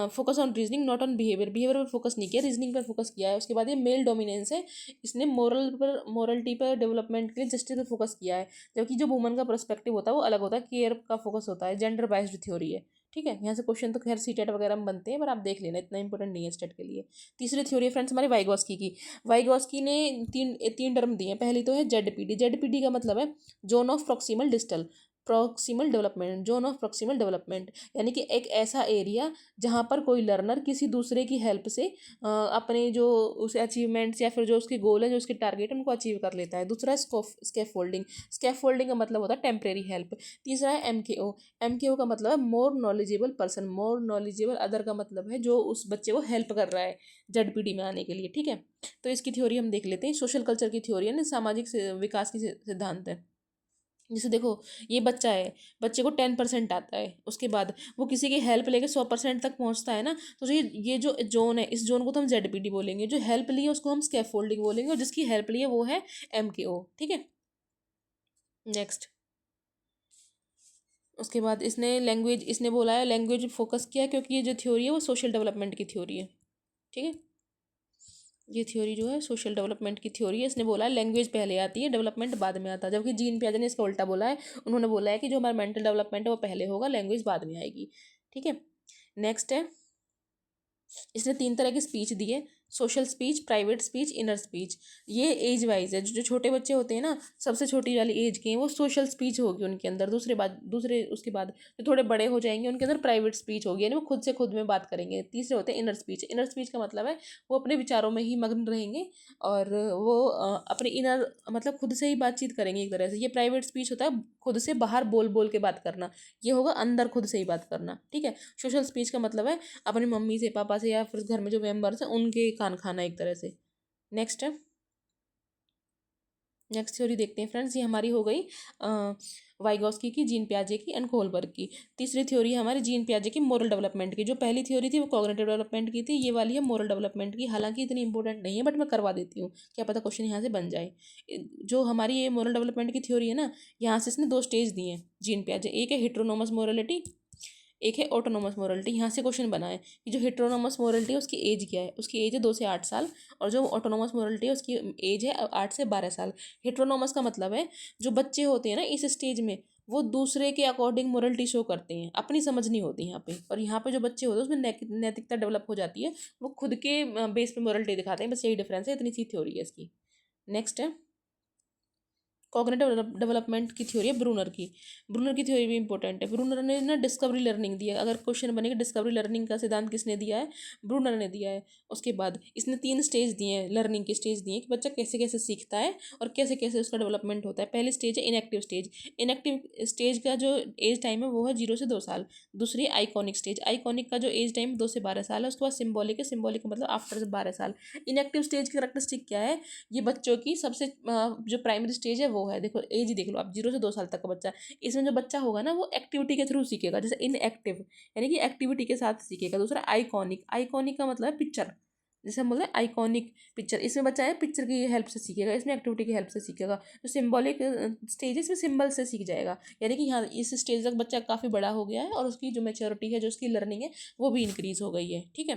focus on reasoning not on behaviour, behaviour पर फोकस नहीं किया, रीजनिंग पर फोकस किया है। उसके बाद ये मेल डोमिनेंस है, इसने मोरलिटी पर डेवलपमेंट के लिए जस्टिस पर फोकस किया है। जबकि जो वुमन का पर्सपेक्टिव होता है वो अलग होता है, केयर का फोकस होता है, जेंडर बाइज्ड थ्योरी है। ठीक है, यहाँ से क्वेश्चन तो खैर सीटेट वगैरह में बनते हैं, पर आप देख लेना, इतना इंपॉर्टेंट नहीं है स्टेट के लिए। तीसरी थ्योरी है फ्रेंड्स हमारी वाइगोस्की की। वाइगोस्की ने तीन तीन टर्म दिए हैं। पहली तो है जेडपीडी। जेडपीडी का मतलब है zone of proximal development, zone of proximal development, यानी कि एक ऐसा एरिया जहाँ पर कोई लर्नर किसी दूसरे की हेल्प से अपने जो उसे अचीवमेंट्स या फिर जो उसके गोल है, जो उसके टारगेट है, उनको अचीव कर लेता है। दूसरा है स्कैफ फोल्डिंग। स्कैफ फोल्डिंग का मतलब होता है टेम्परेरी हेल्प। तीसरा है एमकेओ। एमकेओ का मतलब है more knowledgeable person, more knowledgeable other का मतलब है जो उस बच्चे को हेल्प कर रहा है जेडपीडी में आने के लिए। ठीक है, तो इसकी थ्योरी हम देख लेते हैं। सोशल कल्चर की थ्योरी है ना, सामाजिक विकास की सिद्धांत है। जैसे देखो, ये बच्चा है, बच्चे को 10% आता है, उसके बाद वो किसी की हेल्प लेके 100% तक पहुंचता है ना, तो ये जो जोन है, इस जोन को तो हम जेडपीडी बोलेंगे। जो हेल्प ली है उसको हम स्कैफोल्डिंग बोलेंगे, और जिसकी हेल्प ली है वो है एमकेओ। ठीक है, नेक्स्ट। उसके बाद इसने बोला है लैंग्वेज फोकस किया, क्योंकि ये जो थ्योरी है वो सोशल डेवलपमेंट की थ्योरी है। ठीक है, ये थ्योरी जो है सोशल डेवलपमेंट की थ्योरी है। इसने बोला है लैंग्वेज पहले आती है, डेवलपमेंट बाद में आता है। जबकि जीन पियाजे ने इसका उल्टा बोला है, उन्होंने बोला है कि जो हमारा मेंटल डेवलपमेंट है वो पहले होगा, लैंग्वेज बाद में आएगी। ठीक है, नेक्स्ट है, इसने 3 तरह की स्पीच दी है, social speech, private speech, inner speech. ये एज वाइज है, जो छोटे बच्चे होते हैं ना, सबसे छोटी वाली एज के हैं, वो सोशल स्पीच होगी उनके अंदर। दूसरे उसके बाद जो थोड़े बड़े हो जाएंगे उनके अंदर प्राइवेट स्पीच होगी, यानी वो खुद से खुद में बात करेंगे। तीसरे होते हैं इनर स्पीच। इनर स्पीच का मतलब है वो अपने विचारों में ही मग्न रहेंगे, और वो अपने इनर मतलब खुद से ही बातचीत करेंगे एक तरह से। ये प्राइवेट स्पीच होता है खुद से बाहर बोल बोल के बात करना, ये होगा अंदर खुद से ही बात करना। ठीक है, सोशल स्पीच का मतलब है अपनी मम्मी से, पापा से, या फिर घर में जो मेंबर्स हैं उनके कान खाना एक तरह से। नेक्स्ट है, नेक्स्ट थ्योरी देखते हैं फ्रेंड्स। ये हमारी हो गई वाइगोस्की की, जीन पियाजे की एंड कोहलबर्ग की। तीसरी थ्योरी है हमारी जीन पियाजे की मोरल डेवलपमेंट की। जो पहली थ्योरी थी वो कॉग्निटिव डेवलपमेंट की थी, ये वाली है मोरल डेवलपमेंट की। हालांकि इतनी इंपॉर्टेंट नहीं है, बट मैं करवा देती हूँ, क्या पता क्वेश्चन यहाँ से बन जाए। जो हमारी ये मोरल डेवलपमेंट की थ्योरी है ना, यहाँ से इसने 2 स्टेज दिए हैं जीन पियाजे। एक है हेट्रोनोमस मोरलिटी, एक है ऑटोनोमस मोरलिटी। यहाँ से क्वेश्चन बना है कि जो हेट्रोनोमस मोरलिटी है उसकी एज क्या है। उसकी एज है 2 से 8 साल, और जो ऑटोनोमस मोरलिटी है उसकी एज है 8 से 12 साल। हेट्रोनोमस का मतलब है जो बच्चे होते हैं ना इस स्टेज में, वो दूसरे के अकॉर्डिंग मोरलिटी शो करते हैं, अपनी समझ नहीं होती यहाँ पे। और यहाँ पे जो बच्चे होते हैं उसमें नैतिकता डेवलप हो जाती है, वो खुद के बेस पे मोरलिटी दिखाते हैं। बस यही डिफरेंस है, इतनी सी थ्योरी है इसकी। नेक्स्ट है कॉग्निटिव डेवलपमेंट की थ्योरी है ब्रूनर की। ब्रूनर की थ्योरी भी इंपॉर्टेंट है। ब्रूनर ने ना डिस्कवरी लर्निंग दिया है। अगर क्वेश्चन बनेगा डिस्कवरी लर्निंग का सिद्धांत किसने दिया है, ब्रूनर ने दिया है। उसके बाद इसने 3 स्टेज दिए हैं, लर्निंग के स्टेज दिए हैं कि बच्चा कैसे कैसे सीखता है और कैसे कैसे उसका डेवलपमेंट होता है। पहली स्टेज है इनएक्टिव स्टेज। इनएक्टिव स्टेज का जो एज टाइम है वो है 0 से 2 साल। दूसरी आइकॉनिक स्टेज। आइकॉनिक का जो एज टाइम 2 से 12 साल है। उसके बाद सिम्बॉलिक है, सिम्बॉलिक का मतलब आफ्टर 12 साल। इनएक्टिव स्टेज की करेक्टरिस्टिक क्या है, ये बच्चों की सबसे जो प्राइमरी स्टेज है वो है, देखो एज ही देख लो आप, 0 से 2 साल तक का बच्चा। इसमें जो बच्चा होगा ना वो एक्टिविटी के थ्रू सीखेगा, जैसे इनएक्टिव यानी कि एक्टिविटी के साथ सीखेगा। दूसरा आइकॉनिक। आइकॉनिक का मतलब है पिक्चर, जैसे हम बोलते हैं आइकॉनिक पिक्चर, इसमें बच्चा है पिक्चर की हेल्प से सीखेगा, इसमें एक्टिविटी की हेल्प से सीखेगा। जो सिम्बॉलिक स्टेज है इसमें सिम्बल से सीख जाएगा, यानी कि यहाँ इस स्टेज तक बच्चा काफ़ी बड़ा हो गया है और उसकी जो मेच्योरिटी है, जो उसकी लर्निंग है वो भी इंक्रीज हो गई है। ठीक है,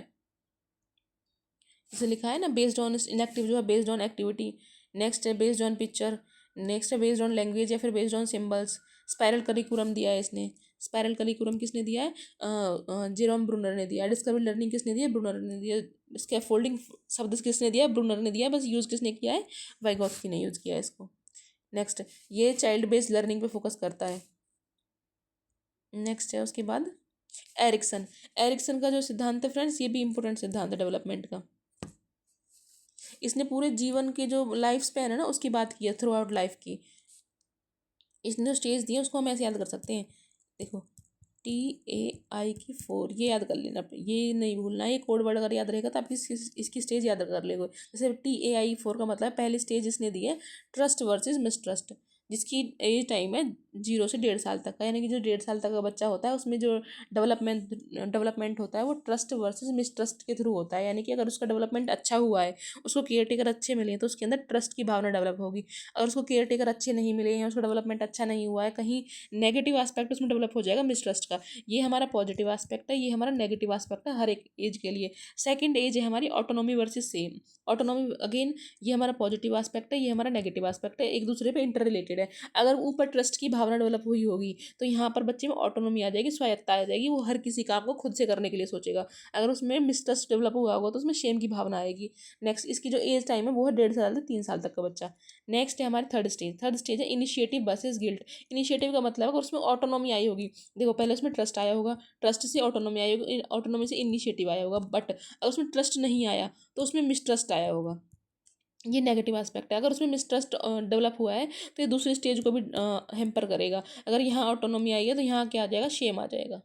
जैसे लिखा है ना बेस्ड ऑन इनएक्टिव जो है बेस्ड ऑन एक्टिविटी। नेक्स्ट है बेस्ड ऑन पिक्चर। नेक्स्ट है बेस्ड ऑन लैंग्वेज या फिर based on symbols. Spiral curriculum दिया है इसने। स्पायरल करिकुलम किसने दिया है, जेरोम ब्रूनर ने दिया है। डिस्कवरी लर्निंग किसने दिया है, ब्रूनर ने दिया है। स्कैफोल्डिंग शब्द किसने दिया है, ब्रूनर ने दिया है। बस यूज़ किसने किया है, वाइगोत्स्की ने यूज़ किया है इसको। नेक्स्ट, ये चाइल्ड बेस्ड लर्निंग पे फोकस करता है। नेक्स्ट है उसके बाद एरिक्सन। एरिक्सन का जो सिद्धांत है फ्रेंड्स, ये भी इंपॉर्टेंट सिद्धांत है डेवलपमेंट का। इसने पूरे जीवन के जो लाइफ स्पैन है ना उसकी बात की है, थ्रू आउट लाइफ की। इसने जो स्टेज दिए उसको हम ऐसे याद कर सकते हैं, देखो TAI की 4, ये याद कर लेना, ये नहीं भूलना, ये कोड वर्ड अगर याद रहेगा तो आप इसकी स्टेज याद कर लेंगे। जैसे TAI 4 का मतलब पहली स्टेज इसने दी है ट्रस्ट वर्सेस मिसट्रस्ट। जिसकी एज टाइम है 0 से 1.5 साल तक का, यानी कि जो 1.5 साल तक का बच्चा होता है उसमें जो डेवलपमेंट होता है वो ट्रस्ट वर्सेस मिसट्रस्ट के थ्रू होता है। यानी कि अगर उसका डेवलपमेंट अच्छा हुआ है, उसको केयर टेकर अच्छे मिले हैं, तो उसके अंदर ट्रस्ट की भावना डेवलप होगी। अगर उसको केयर टेकर अच्छे नहीं मिले हैं, उसका डेवलपमेंट अच्छा नहीं हुआ है, कहीं नेगेटिव एस्पेक्ट उसमें डेवलप हो जाएगा मिसट्रस्ट का। ये हमारा पॉजिटिव एस्पेक्ट है, ये हमारा नेगेटिव एस्पेक्ट है हर एक एज के लिए। सेकंड एज है हमारी autonomy versus same. Autonomy again ये हमारा पॉजिटिव एस्पेक्ट है, ये हमारा नेगेटिव एस्पेक्ट है, एक दूसरे पे इंटर रिलेटेड है। अगर ऊपर ट्रस्ट की भावना डेवलप हुई होगी तो यहाँ पर बच्चे में ऑटोनॉमी आ जाएगी, स्वायत्ता आ जाएगी, वो हर किसी काम को खुद से करने के लिए सोचेगा। अगर उसमें मिसट्रस्ट डेवलप हुआ होगा तो उसमें शेम की भावना आएगी। नेक्स्ट इसकी जो एज टाइम है वो है 1.5 साल से 3 साल तक का बच्चा। नेक्स्ट है हमारी थर्ड स्टेज है इनिशिएटिव वर्सेस गिल्ट। इनिशिएटिव का मतलब अगर उसमें ऑटोनॉमी आई होगी, देखो पहले उसमें ट्रस्ट आया होगा, ट्रस्ट से ऑटोनॉमी आई होगी, ऑटोनॉमी से इनिशिएटिव आया होगा, बट अगर उसमें ट्रस्ट नहीं आया तो उसमें मिसट्रस्ट आया होगा। ये नेगेटिव एस्पेक्ट है। अगर उसमें मिसट्रस्ट डेवलप हुआ है तो ये दूसरी स्टेज को भी हैम्पर करेगा। अगर यहाँ ऑटोनॉमी आई है तो यहाँ क्या आ जाएगा, शेम आ जाएगा।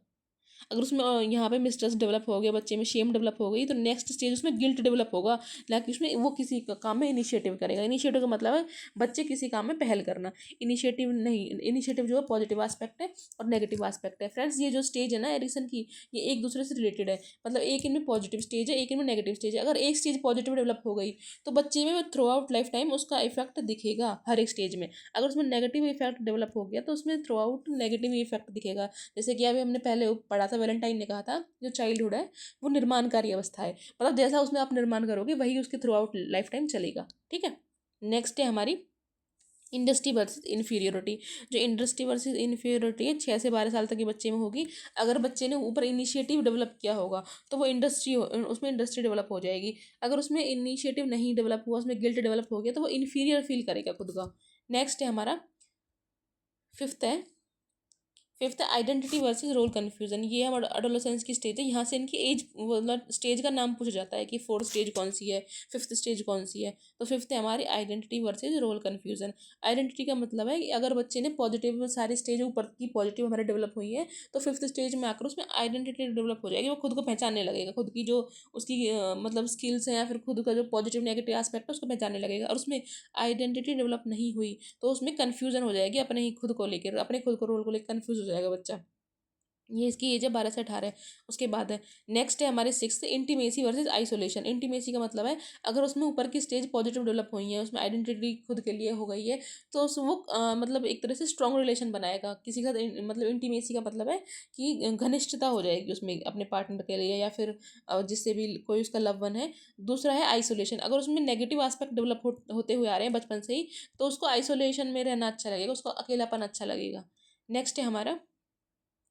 अगर उसमें यहाँ पे मिसट्रस्ट डेवलप हो गया, बच्चे में शेम डेवलप हो गई, तो नेक्स्ट स्टेज उसमें गिल्ट डेवलप होगा, ना कि उसमें वो किसी काम में इनिशिएटिव करेगा। इनिशिएटिव का मतलब है बच्चे किसी काम में पहल करना। इनिशिएटिव नहीं, इनिशिएटिव जो है पॉजिटिव एस्पेक्ट है और नेगेटिव एस्पेक्ट है। फ्रेंड्स ये जो स्टेज है ना एरिक्सन की, ये एक दूसरे से रिलेटेड है। मतलब एक इनमें पॉजिटिव स्टेज है, एक इनमें नेगेटिव स्टेज है। अगर एक स्टेज पॉजिटिव डेवलप हो गई तो बच्चे में थ्रू आउट लाइफ टाइम उसका इफेक्ट दिखेगा हर एक स्टेज में। अगर उसमें नेगेटिव इफेक्ट डेवलप हो गया तो उसमें थ्रू आउट नेगेटिव इफेक्ट दिखेगा। जैसे कि अभी हमने पहले पढ़ा था, वैलेंटाइन ने कहा था जो चाइल्डहुड है वो निर्माणकारी अवस्था है। मतलब जैसा उसमें आप निर्माण करोगे वही उसके थ्रू आउट लाइफ टाइम चलेगा। ठीक है। नेक्स्ट है हमारी इंडस्ट्री वर्सेस इन्फीरियोरिटी। जो इंडस्ट्री वर्सेस इन्फीरियोरिटी है 6 से 12 साल तक के बच्चे में होगी। अगर बच्चे ने ऊपर इनिशिएटिव डेवलप किया होगा तो वो उसमें इंडस्ट्री डेवलप हो जाएगी। अगर उसमें इनिशिएटिव नहीं डेवलप हुआ, उसमें गिल्ट डेवलप हो गया तो वो इन्फीरियर फील करेगा खुद का। नेक्स्ट है हमारा फिफ्थ है आइडेंटिटी वर्सेस रोल कन्फ्यूजन। ये हमारा एडोलेसेंस की स्टेज है। यहाँ से इनकी एज मतलब स्टेज का नाम पूछा जाता है कि फोर्थ स्टेज कौन सी है, फिफ्थ स्टेज कौन सी है। तो फिफ्थ है हमारी identity versus role confusion. Identity का मतलब है कि अगर बच्चे ने पॉजिटिव सारी स्टेज ऊपर की पॉजिटिव हमारे डेवलप हुई है तो फिफ्थ स्टेज में आकर उसमें आइडेंटिटी डेवलप हो जाएगी। वो खुद को पहचानने लगेगा, खुद की जो उसकी मतलब स्किल्स हैं या फिर खुद का जो पॉजिटिव नेगेटिव एस्पेक्ट है उसको पहचानने लगेगा। और उसमें आइडेंटिटी डेवलप नहीं हुई तो उसमें कन्फ्यूजन हो जाएगी, अपने ही खुद को लेकर, अपने खुद को रोल को लेकर कन्फ्यूज हो जाएगा बच्चा। ये इसकी एज है 12 से 18। उसके बाद है नेक्स्ट है हमारे six intimacy versus isolation. Intimacy का मतलब है अगर उसमें ऊपर की स्टेज पॉजिटिव डेवलप हुई है, उसमें आइडेंटिटी खुद के लिए हो गई है, तो वो मतलब एक तरह से स्ट्रॉन्ग रिलेशन बनाएगा किसी का। मतलब इंटीमेसी का मतलब है कि घनिष्ठता हो जाएगी उसमें अपने पार्टनर के लिए या फिर जिससे भी कोई उसका लव वन है। दूसरा है आइसोलेशन। अगर उसमें नेगेटिव एस्पेक्ट डेवलप होते हुए आ रहे हैं बचपन से ही तो उसको आइसोलेशन में रहना अच्छा लगेगा, उसको अकेलापन अच्छा लगेगा। नेक्स्ट है हमारा,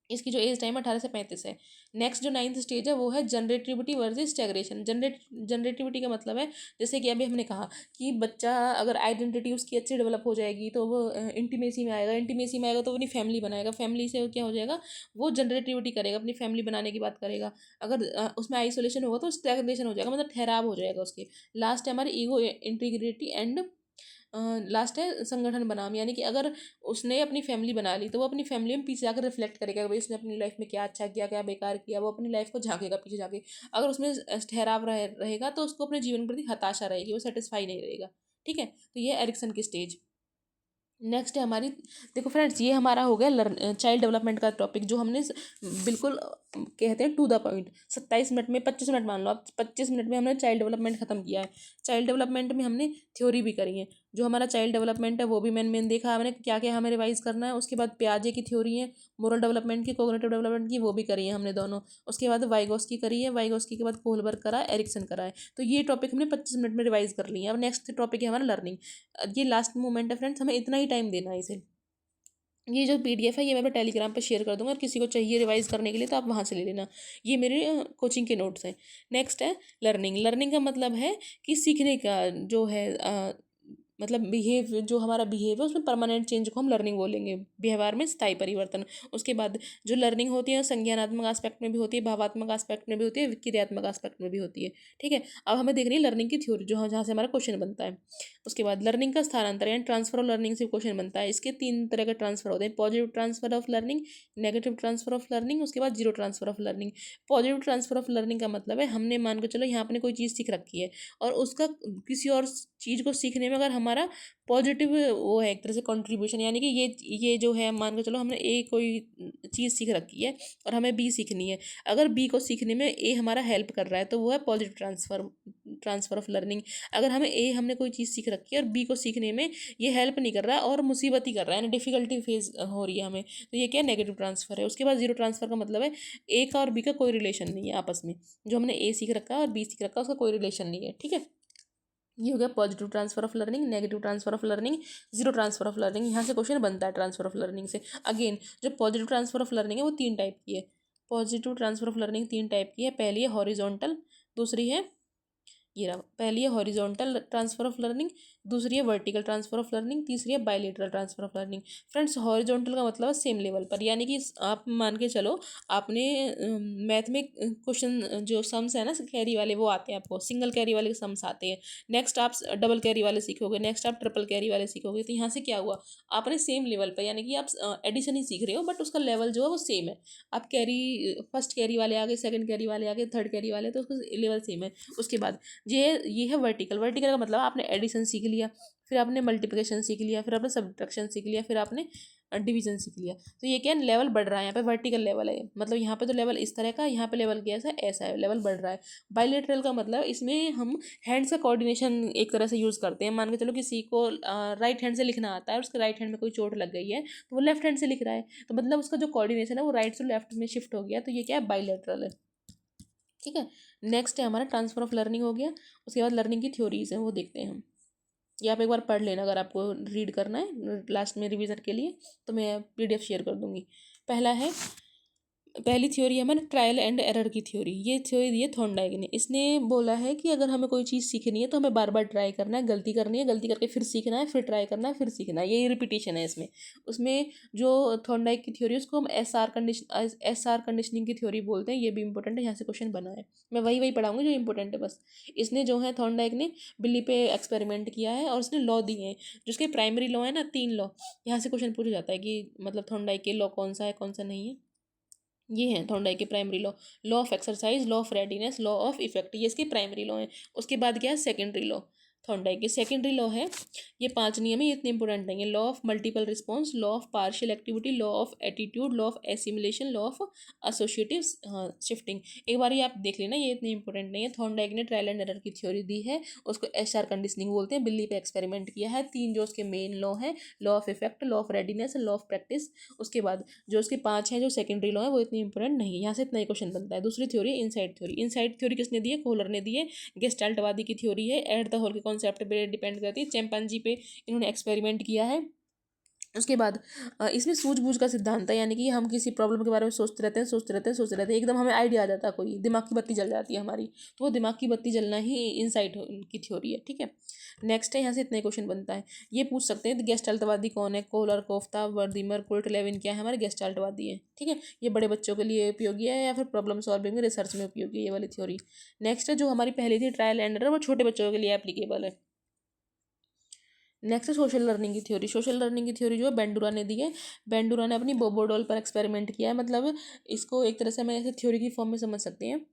इसकी जो एज टाइम 18 से 35 है। नेक्स्ट जो नाइन्थ स्टेज है वो है जनरेटिविटी वर्सेस स्टैग्नेशन। जनरेटिविटी का मतलब है जैसे कि अभी हमने कहा कि बच्चा अगर आइडेंटिटी उसकी अच्छी डेवलप हो जाएगी तो वो इंटीमेसी में आएगा, इंटीमेसी में आएगा तो वो अपनी फैमिली बनाएगा, फैमिली से क्या हो जाएगा, वो जनरेटिविटी करेगा, अपनी फैमिली बनाने की बात करेगा। अगर उसमें आइसोलेशन होगा तो स्टैग्नेशन हो जाएगा, मतलब ठहराव हो जाएगा उसके। लास्ट है हमारी ईगो इंटीग्रिटी एंड लास्ट है संगठन बनाम। यानी कि अगर उसने अपनी फैमिली बना ली तो वो अपनी फैमिली में पीछे जाकर रिफ्लेक्ट करेगा भाई उसने अपनी लाइफ में क्या अच्छा किया, क्या बेकार किया, वो अपनी लाइफ को झांकेगा पीछे जाके। अगर उसमें ठहराव रहेगा तो उसको अपने जीवन के प्रति हताशा रहेगी, वो सेटिस्फाई नहीं रहेगा। ठीक है। तो ये एरिक्सन की स्टेज। नेक्स्ट है हमारी, देखो फ्रेंड्स ये हमारा हो गया चाइल्ड डेवलपमेंट का टॉपिक जो हमने बिल्कुल कहते हैं टू द पॉइंट 27 मिनट में, 25 मिनट मान लो आप, 25 मिनट में हमने चाइल्ड डेवलपमेंट खत्म किया है। चाइल्ड डेवलपमेंट में हमने थ्योरी भी करी है। जो हमारा चाइल्ड डेवलपमेंट है वो भी मैंने देखा हमने क्या क्या हमें रिवाइज करना है। उसके बाद प्याजे की थ्योरी है, मोरल डेवलपमेंट की, कोग्निटिव डेवलपमेंट की, वो भी करी है हमने दोनों। उसके बाद वाइगोस्की करी है, वाइगोस्की के बाद कोहलबर्ग करा, एरिक्सन करा है। तो ये टॉपिक हमने 25 मिनट में रिवाइज कर लिया। अब नेक्स्ट टॉपिक है हमारा लर्निंग। ये लास्ट मोमेंट है फ्रेंड्स, हमें इतना ही टाइम देना है इसे। ये जो पीडीएफ है ये मैं अपने टेलीग्राम पे शेयर कर दूंगा और किसी को चाहिए रिवाइज करने के लिए तो आप वहाँ से ले लेना। ये मेरे कोचिंग के नोट्स हैं। नेक्स्ट है लर्निंग। लर्निंग का मतलब है कि सीखने का जो है मतलब जो हमारा बिहेव है उसमें परमानेंट चेंज को हम लर्निंग बोलेंगे, व्यवहार में स्थायी परिवर्तन। उसके बाद जो लर्निंग होती है संज्ञानात्मक एस्पेक्ट में भी होती है, भावात्मक एस्पेक्ट में भी होती है, क्रियात्मक एस्पेक्ट में भी होती है। ठीक है। अब हमें देखनी है लर्निंग की थ्योरी जो जहाँ से हमारा क्वेश्चन बनता है। उसके बाद लर्निंग का स्थानांतर यानी ट्रांसफर ऑफ लर्निंग से क्वेश्चन बनता है। इसके 3 तरह के ट्रांसफर होते हैं, positive transfer of learning, negative transfer of learning, उसके बाद zero transfer of learning. Positive transfer of learning का मतलब है हमने मान के चलो यहाँ अपने कोई चीज़ सीख रखी है और उसका किसी और चीज़ को सीखने में अगर हमारा पॉजिटिव वो है एक तरह से कंट्रीब्यूशन, यानी कि ये जो है, मान के चलो हमने ए कोई चीज़ सीख रखी है और हमें बी सीखनी है, अगर बी को सीखने में ए हमारा हेल्प कर रहा है तो वो है पॉजिटिव ट्रांसफ़र ऑफ लर्निंग। अगर हमने कोई चीज़ सीख रखी है और बी को सीखने में ये हेल्प नहीं कर रहा है और मुसीबत ही कर रहा है, यानी डिफ़िकल्टी फेस हो रही है हमें, तो ये क्या नेगेटिव ट्रांसफ़र है। उसके बाद जीरो ट्रांसफ़र का मतलब है ए का और बी का कोई रिलेशन नहीं है आपस में, जो हमने ए सीख रखा है और बी सीख रखा है उसका कोई रिलेशन नहीं है, ठीक है। ये हो गया positive transfer of learning, negative transfer of learning, zero transfer of learning. यहाँ से क्वेश्चन बनता है ट्रांसफर ऑफ लर्निंग से। अगेन जो पॉजिटिव ट्रांसफर ऑफ लर्निंग है वो 3 टाइप की है। Positive transfer of learning 3 type की है। पहली है हॉरिजॉन्टल, दूसरी है ये रहा, पहली है हॉरिजॉन्टल ट्रांसफर ऑफ लर्निंग, दूसरी है वर्टिकल ट्रांसफर ऑफ लर्निंग, तीसरी है bilateral transfer of learning. Friends horizontal का मतलब है सेम लेवल पर, यानी कि आप मान के चलो आपने मैथ में क्वेश्चन जो सम्स है ना कैरी वाले वो आते हैं आपको, सिंगल कैरी वाले सम्स आते हैं। नेक्स्ट आप डबल कैरी वाले सीखोगे, नेक्स्ट आप ट्रिपल कैरी वाले सीखोगे। तो यहाँ से क्या हुआ, आपने सेम लेवल पर, यानी कि आप एडिशन ही सीख रहे हो बट उसका लेवल जो है वो सेम है। आप कैरी फर्स्ट कैरी वाले आ गए, सेकंड कैरी वाले आ गए, थर्ड कैरी वाले, तो उसका लेवल सेम है। उसके बाद ये है वर्टिकल। वर्टिकल का मतलब आपने एडिशन सीख लिया, फिर आपने मल्टीप्लिकेशन सीख लिया, फिर आपने सब्ट्रैक्शन सीख लिया, फिर आपने डिवीजन सीख लिया। तो ये क्या लेवल बढ़ रहा है, यहाँ पे वर्टिकल लेवल है, मतलब यहाँ पे तो लेवल इस तरह का, यहाँ पे लेवल कैसा ऐसा है, लेवल बढ़ रहा है। बायलेटरल का मतलब इसमें हम हैंड्स का कोऑर्डिनेशन एक तरह से यूज़ करते हैं। मान के चलो किसी को राइट हैंड से लिखना आता है और उसके राइट हैंड में कोई चोट लग गई है तो वो लेफ्ट हैंड से लिख रहा है, तो मतलब उसका जो कोऑर्डिनेशन है वो राइट से लेफ्ट में शिफ्ट हो गया, तो ये क्या है बायलेटरल है, ठीक है। नेक्स्ट है हमारा ट्रांसफर ऑफ लर्निंग हो गया। उसके बाद लर्निंग की थ्योरीज हैं वो देखते हैं हम। ये आप एक बार पढ़ लेना, अगर आपको रीड करना है लास्ट में रिवीजन के लिए, तो मैं पीडीएफ शेयर कर दूंगी। पहली थ्योरी है हमारे ट्रायल एंड एरर की थ्योरी। ये थ्योरी दी है थॉर्नडाइक ने। इसने बोला है कि अगर हमें कोई चीज़ सीखनी है तो हमें बार बार ट्राई करना है, गलती करनी है, गलती करके फिर सीखना है, फिर ट्राई करना है, फिर सीखना है, ये रिपीटेशन है इसमें। उसमें जो थॉर्नडाइक की थ्योरी है उसको हम एस आर कंडीशनिंग की थ्योरी बोलते हैं। ये भी इंपॉर्टेंट है, यहाँ से क्वेश्चन बना है। मैं वही पढ़ाऊंगी जो इंपॉर्टेंट है बस। इसने जो है थॉर्नडाइक ने बिल्ली पे एक्सपेरिमेंट किया है और उसने लॉ दिए हैं, जो उसके प्राइमरी लॉ है ना, 3 लॉ। यहाँ से क्वेश्चन पूछा जाता है कि मतलब थॉर्नडाइक के लॉ कौन सा है कौन सा नहीं है। ये हैं थॉर्नडाइक के primary law. Law of exercise, law of readiness, law of effect, ये इसके प्राइमरी लॉ हैं। उसके बाद क्या है सेकेंडरी लॉ। थॉर्नडाइक के सेकेंडरी लॉ है, ये 5 नियम है, ये इतने इंपॉर्टेंट नहीं है। Law of multiple response, law of partial activity, law of attitude, law of assimilation, law of associative shifting. एक बार ये आप देख लेना, ये इतने इंपॉर्टेंट नहीं है। थॉर्नडाइक ने ट्रायल एंड एरर की थ्योरी दी है, उसको एसआर कंडीशनिंग बोलते हैं। बिल्ली पे एक्सपेरिमेंट किया है। 3 जो उसके मेन लॉ है, law of effect, law of readiness, law of practice. उसके बाद जो उसके 5 हैं जो सेकेंडरी लॉ है वो इतनी इंपॉर्टेंट नहीं है। यहाँ से इतना ही क्वेश्चन बनता है। दूसरी theory inside theory. Inside theory किसने दी है, कोहलर ने दी है। गेस्टाल्टवादी की थ्योरी है, एट द होल के कॉन्सेप्ट पे डिपेंड करती है। चैंपांजी पे इन्होंने एक्सपेरिमेंट किया है। उसके बाद इसमें सूझबूझ का सिद्धांत है, यानी कि हम किसी प्रॉब्लम के बारे में सोचते रहते हैं, एकदम हमें आइडिया आ जाता है, कोई दिमाग की बत्ती जल जाती है हमारी, तो वो दिमाग की बत्ती जलना ही इनसाइट की थ्योरी है, ठीक है। नेक्स्ट है, यहाँ से इतने क्वेश्चन बनता है। ये पूछ सकते हैं गेस्टाल्टवादी कौन है, Kohler, Koffka, Wertheimer, Kurt Lewin क्या है, हमारे गेस्टाल्टवादी है, ठीक है। ये बड़े बच्चों के लिए उपयोगी है या फिर प्रॉब्लम सॉल्विंग में रिसर्च में उपयोगी है ये वाली थ्योरी। नेक्स्ट है जो हमारी पहली थी ट्रायल एंड एरर, वो छोटे बच्चों के लिए एप्लीकेबल है। नेक्स्ट है सोशल लर्निंग की थ्योरी। सोशल लर्निंग की थ्योरी जो है बेंडुरा ने दी है। बेंडुरा ने अपनी बोबोडॉल पर एक्सपेरिमेंट किया है, मतलब इसको एक तरह से हमें ऐसे थ्योरी की फॉर्म में समझ सकते हैं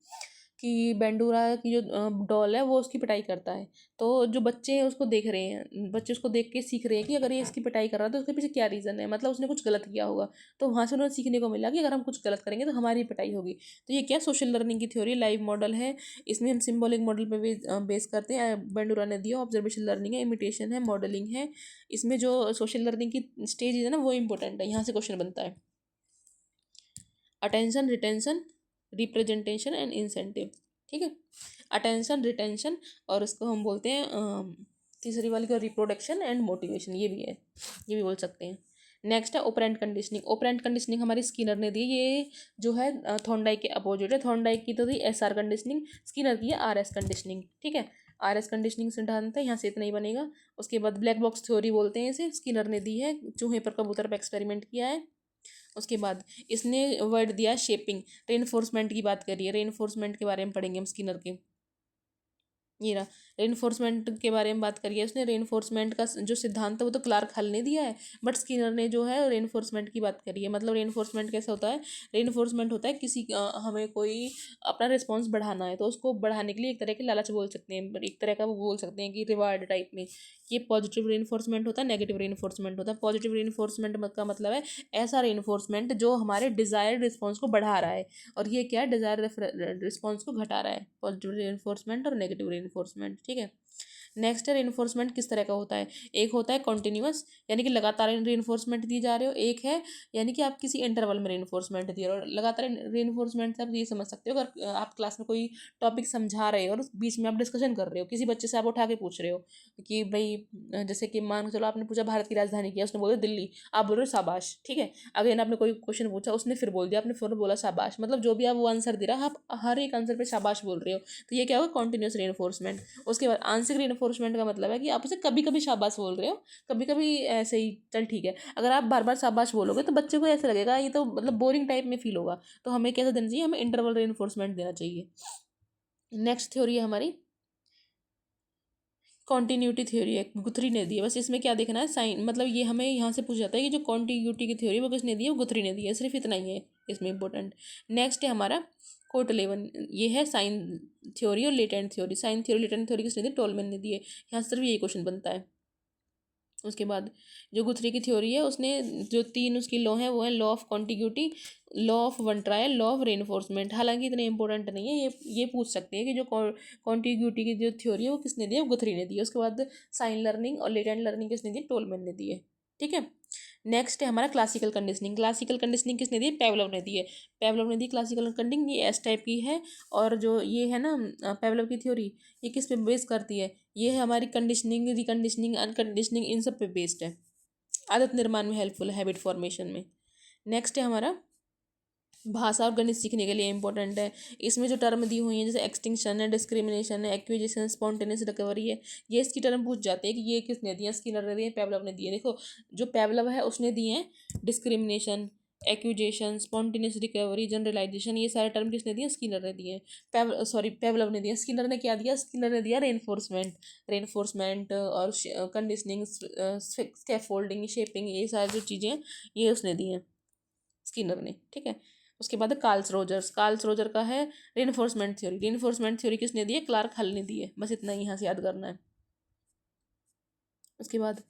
कि बेंडुरा की जो डॉल है वो उसकी पिटाई करता है, तो जो बच्चे हैं उसको देख रहे हैं, बच्चे उसको देख के सीख रहे हैं कि अगर ये इसकी पिटाई कर रहा है तो उसके पीछे क्या रीज़न है, मतलब उसने कुछ गलत किया होगा। तो वहाँ से उन्हें सीखने को मिला कि अगर हम कुछ गलत करेंगे तो हमारी पिटाई होगी। तो ये क्या सोशल लर्निंग की थ्योरी लाइव मॉडल है। इसमें हम सिम्बॉलिक मॉडल पे बेस करते हैं। बेंडुरा ने दिया ऑब्जर्वेशन लर्निंग है, इमिटेशन है, मॉडलिंग है। इसमें जो सोशल लर्निंग की स्टेज है ना वो इंपॉर्टेंट है। यहाँ से क्वेश्चन बनता है attention, retention, representation and incentive, ठीक है। अटेंशन, रिटेंशन, और इसको हम बोलते हैं तीसरी वाली को रिप्रोडक्शन एंड मोटिवेशन, ये भी है, ये भी बोल सकते हैं। नेक्स्ट है ओपरेंट कंडीशनिंग। ओपरेंट कंडीशनिंग हमारी स्किनर ने दी, ये जो है थॉर्नडाइक के अपोजिट है। थॉर्नडाइक की तो थी एसआर कंडीशनिंग, स्किनर की है आरएस कंडीशनिंग, ठीक है। आरएस कंडीशनिंग सिद्धांत है, यहाँ से इतना ही बनेगा। उसके बाद ब्लैक बॉक्स थ्योरी बोलते हैं इसे, स्किनर ने दी है, चूहे पर कबूतर पर एक्सपेरिमेंट किया है। उसके बाद इसने वर्ड दिया शेपिंग, रेनफोर्समेंट की बात करिए, रेनफोर्समेंट के बारे में पढ़ेंगे हम स्किनर के। ये रहा। रेनफोर्समेंट के बारे में बात करिए उसने। रेनफोर्समेंट का जो सिद्धांत है वो तो क्लार्क हल ने दिया है, बट स्किनर ने जो है रेनफोर्समेंट की बात करी है। मतलब रेनफोर्समेंट कैसे होता है? रेनफोर्समेंट होता है किसी हमें कोई अपना रिस्पॉन्स बढ़ाना है तो उसको बढ़ाने के लिए एक तरह के लालच बोल सकते हैं, एक तरह का वो बोल सकते हैं कि रिवार्ड टाइप में। ये पॉजिटिव रेनफोर्समेंट होता है, नेगेटिव रेनफोर्समेंट होता है। पॉजिटिव रेनफोर्समेंट का मतलब है ऐसा रेनफोर्समेंट जो हमारे डिजायर्ड रिस्पॉन्स को बढ़ा रहा है, और ये क्या है? डिजायर रिस्पॉन्स को घटा रहा है। पॉजिटिव रेनफोर्समेंट और नेगेटिव रेनफोर्समेंट, ठीक है। नेक्स्ट है रेनफोर्समेंट किस तरह का होता है? एक होता है कॉन्टिन्यूअस, यानी कि लगातार रेनफोर्समेंट दिए जा रहे हो। एक है यानी कि आप किसी इंटरवल में रेनफोर्समेंट दिए रहे हो। लगातार रेनफोर्समेंट से आप ये समझ सकते हो, अगर आप क्लास में कोई टॉपिक समझा रहे हो और उस बीच में आप डिस्कशन कर रहे हो, किसी बच्चे से आप उठा के पूछ रहे हो कि भाई जैसे कि मान के चलो आपने पूछा भारत की राजधानी क्या है, उसने बोला दिल्ली, आप बोल रहे हो शाबाश, ठीक है। अगेन आपने कोई क्वेश्चन पूछा, उसने फिर बोल दिया, आपने फिर बोला शाबाश। मतलब जो भी आप वो आंसर दे रहा है, आप हर एक आंसर पे शाबाश बोल रहे हो, तो ये क्या होगा? Continuous reinforcement. उसके बाद आंशिक रेनफोर्समेंट का मतलब है कि आप उसे कभी कभी शाबाश बोल रहे हो, कभी कभी ऐसे ही चल ठीक है। अगर आप बार बार शाबाश बोलोगे तो बच्चे को ऐसा लगेगा ये तो मतलब बोरिंग टाइप में फील होगा। तो हमें कैसा देना चाहिए? हमें इंटरवल रेनफोर्समेंट देना चाहिए। नेक्स्ट थ्योरी है हमारी कॉन्टीन्यूटी थ्योरी है, गुथरी ने दी है। बस इसमें क्या देखना है? साइन, मतलब ये हमें यहाँ से पूछ जाता है कि जो कॉन्टीन्यूटी की थ्योरी वो किसने दी है? वो गुथरी ने दी है। सिर्फ इतना ही है इसमें इंपॉर्टेंट। नेक्स्ट है हमारा कोट-इलेवन, ये है साइन थ्योरी और latent theory. Sign theory latent theory किसने दी? टोलमैन ने दी है। यहाँ सिर्फ यही क्वेश्चन बनता है। उसके बाद जो गुथरी की थ्योरी है उसने जो तीन उसकी लॉ है वो है law of contiguity, law of one trial, law of reinforcement. हालांकि इतने इंपॉर्टेंट नहीं है, ये पूछ सकते हैं कि जो कॉन्टिग्यूटी की जो थ्योरी है वो किसने दी है? वो गुथरी ने दी है। उसके बाद साइन लर्निंग और लेटेंट लर्निंग किसने दी? टोलमैन ने दी है, ठीक है। नेक्स्ट है हमारा क्लासिकल कंडीशनिंग। क्लासिकल कंडीशनिंग किसने दी है? पेवलोव ने दी है। पेवलोव ने दी क्लासिकल कंडीशनिंग, ये एस टाइप की है। और जो ये है ना पेवलोव की थ्योरी, ये किस पे बेस करती है? ये है हमारी कंडीशनिंग, रिकंडीशनिंग, अनकंडीशनिंग, इन सब पे बेस्ड है। आदत निर्माण में हेल्पफुल है, हैबिट फॉर्मेशन में। नेक्स्ट है हमारा भाषा और गणित सीखने के लिए इंपॉर्टेंट है। इसमें जो टर्म दी हुई है जैसे एक्सटिंक्शन है, डिस्क्रिमिनेशन है, एक्विजिशन, स्पॉन्टेनियस रिकवरी है, ये इसकी टर्म पूछ जाते हैं कि ये किसने दिए? स्किनर ने दिए, पेवलव ने दिए। देखो जो पेवलव है उसने दिए हैं discrimination, acquisition, spontaneous recovery, generalisation, ये सारे टर्म किसने दिए? स्किनर ने दिए। पेवलव ने दिया। स्किनर ने क्या दिया? स्किनर ने दिया रेनफोर्समेंट। रेनफोर्समेंट और कंडीशनिंग, स्कैफोल्डिंग, शेपिंग, ये सारी जो चीज़ें हैं ये उसने दी हैं स्किनर ने, ठीक है। उसके बाद कार्ल्स रोजर्स। कार्ल्स रोजर का है रेनफोर्समेंट थ्योरी। रेनफोर्समेंट थ्योरी किसने दी है? क्लार्क हल ने दी है। बस इतना ही यहाँ से याद करना है। उसके बाद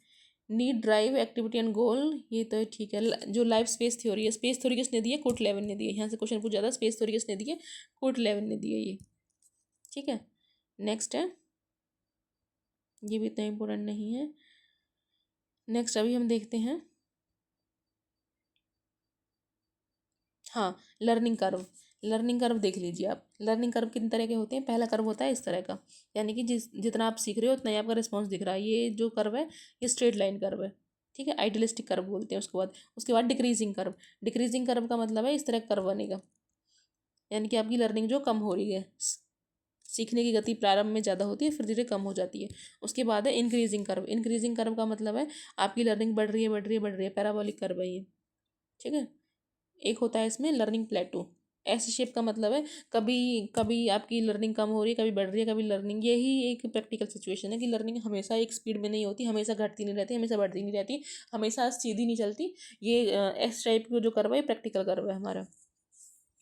नीड, ड्राइव, एक्टिविटी एंड गोल, ये तो ठीक है। जो लाइफ स्पेस थ्योरी है, स्पेस थ्योरी किसने दी है? कोट लेवन ने दी है। यहाँ से क्वेश्चन पूछा जाता है स्पेस थ्योरी किसने दी है? कोट लेवन ने दी है ये, ठीक है। नेक्स्ट है, ये भी इतना इंपॉर्टेंट नहीं है। नेक्स्ट अभी हम देखते हैं, हाँ, लर्निंग कर्व। लर्निंग कर्व देख लीजिए आप। लर्निंग कर्व कितने तरह के होते हैं? पहला कर्व होता है इस तरह का, यानी कि जितना आप सीख रहे हो उतना ही आपका रिस्पॉन्स दिख रहा है। ये जो कर्व है ये स्ट्रेट लाइन कर्व है, ठीक है। आइडियलिस्टिक कर्व बोलते हैं। उसके बाद डिक्रीजिंग कर्व। डिक्रीजिंग कर्व का मतलब है इस तरह कर्व बनेगा, यानी कि आपकी लर्निंग जो कम हो रही है, सीखने की गति प्रारंभ में ज़्यादा होती है फिर धीरे कम हो जाती है। उसके बाद है इंक्रीजिंग कर्व। इंक्रीजिंग कर्व का मतलब है आपकी लर्निंग बढ़ रही है, बढ़ रही है, बढ़ रही है, पैराबोलिक कर्व है ये, ठीक है। एक होता है इसमें लर्निंग प्लेटो। ऐसे शेप का मतलब है कभी कभी आपकी लर्निंग कम हो रही है, कभी बढ़ रही है, कभी लर्निंग, यही एक प्रैक्टिकल सिचुएशन है कि लर्निंग हमेशा एक स्पीड में नहीं होती, हमेशा घटती नहीं रहती, हमेशा बढ़ती नहीं रहती, हमेशा सीधी नहीं चलती। ये एस टाइप का जो कर्व है प्रैक्टिकल कर्व है हमारा।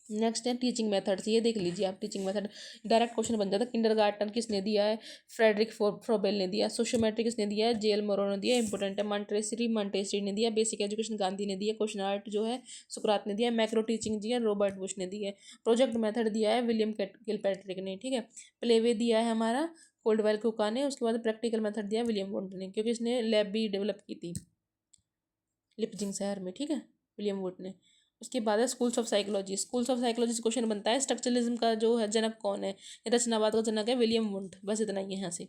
नेक्स्ट है टीचिंग मेथड्स। ये देख लीजिए आप, टीचिंग मेथड डायरेक्ट क्वेश्चन बन जाता है। किंडरगार्टन किसने दिया है? फ्रेडरिक फ्रोबेल ने दिया। सोशियोमेट्री किसने दिया है? जेल मोरो ने दिया, इंपॉर्टेंट है। मॉन्टेसरी ने दिया। बेसिक एजुकेशन गांधी ने दिया। क्वेश्चन आर्ट जो है सुकरात ने दिया। मैक्रो टीचिंग दिया रॉबर्ट बुश ने दिया है। प्रोजेक्ट मेथड दिया है विलियम किलपैट्रिक ने, ठीक है। प्लेवे दिया है हमारा कोल्डवेल कुका ने। उसके बाद प्रैक्टिकल मेथड दिया विलियम वुड ने, क्योंकि इसने लैब भी डेवलप की थी लिपजिंग शहर में, ठीक है, विलियम वुड ने। उसके बाद है schools of psychology. Schools of psychology से क्वेश्चन बनता है स्ट्रक्चरलिज्म का जो है जनक कौन है? रचनावाद का जनक है विलियम वुंड। बस इतना ही है यहाँ से।